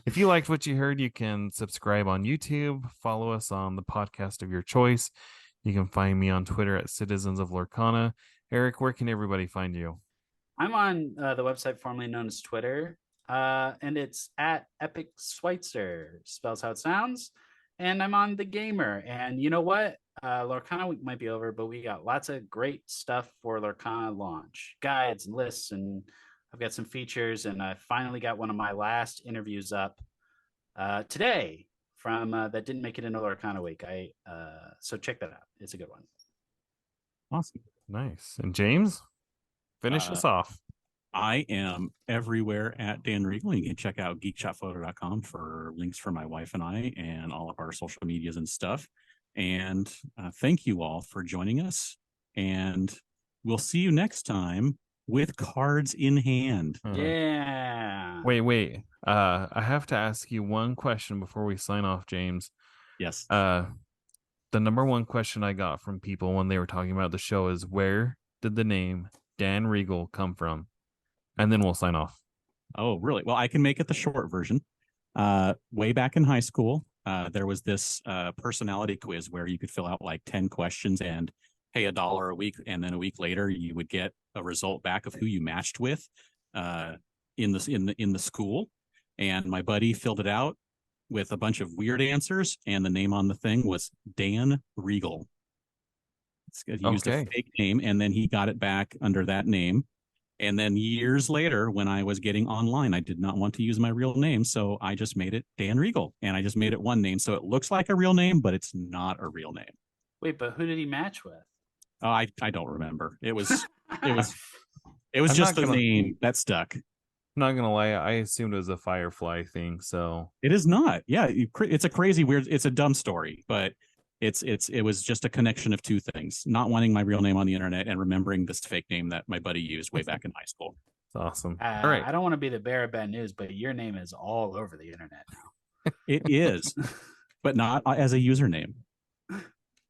If you liked what you heard, you can subscribe on YouTube, follow us on the podcast of your choice. You can find me on Twitter at Citizens of Lorcana. Eric, where can everybody find you? I'm on the website formerly known as Twitter, and it's at Epic Switzer, spells how it sounds. And I'm on The Gamer. And you know what? Lorcana week might be over, but we got lots of great stuff for Lorcana launch, guides and lists, and I've got some features, and I finally got one of my last interviews up today from that didn't make it into Lorcana week. So check that out. It's a good one. Awesome. Nice. And James, finish us off. I am everywhere at Dan Regal. You can check out geekshotphoto.com for links for my wife and I and all of our social medias and stuff. And thank you all for joining us. And we'll see you next time with cards in hand. Yeah. Wait. I have to ask you one question before we sign off, James. Yes. The number one question I got from people when they were talking about the show is, where did the name Dan Regal come from? And then we'll sign off. Oh, really? Well, I can make it the short version. Way back in high school, there was this personality quiz where you could fill out like 10 questions and pay $1 a week. And then a week later, you would get a result back of who you matched with in the school. And my buddy filled it out with a bunch of weird answers, and the name on the thing was Dan Regal. He used a fake name, and then he got it back under that name. And then years later, when I was getting online, I did not want to use my real name, so I just made it Dan Regal, and I just made it one name, so it looks like a real name, but it's not a real name. Wait, but who did he match with? Oh, I don't remember. It was just the name that stuck. I'm not gonna lie, I assumed it was a Firefly thing, so it is not. Yeah, it's a crazy, weird. It's a dumb story, but it was just a connection of two things: not wanting my real name on the internet and remembering this fake name that my buddy used way back in high school. It's awesome. All right. I don't want to be the bearer of bad news, but your name is all over the internet now. It is, but not as a username.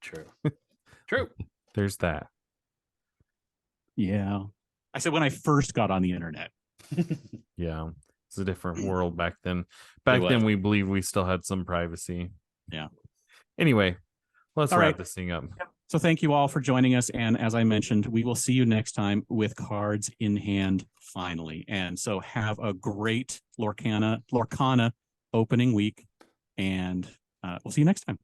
True. True. There's that. Yeah. I said when I first got on the internet. Yeah. It's a different world back then. Back then, we believed we still had some privacy. Yeah. Anyway, let's All wrap right. this thing up. So thank you all for joining us. And as I mentioned, we will see you next time with cards in hand finally. And so have a great Lorcana opening week. And we'll see you next time.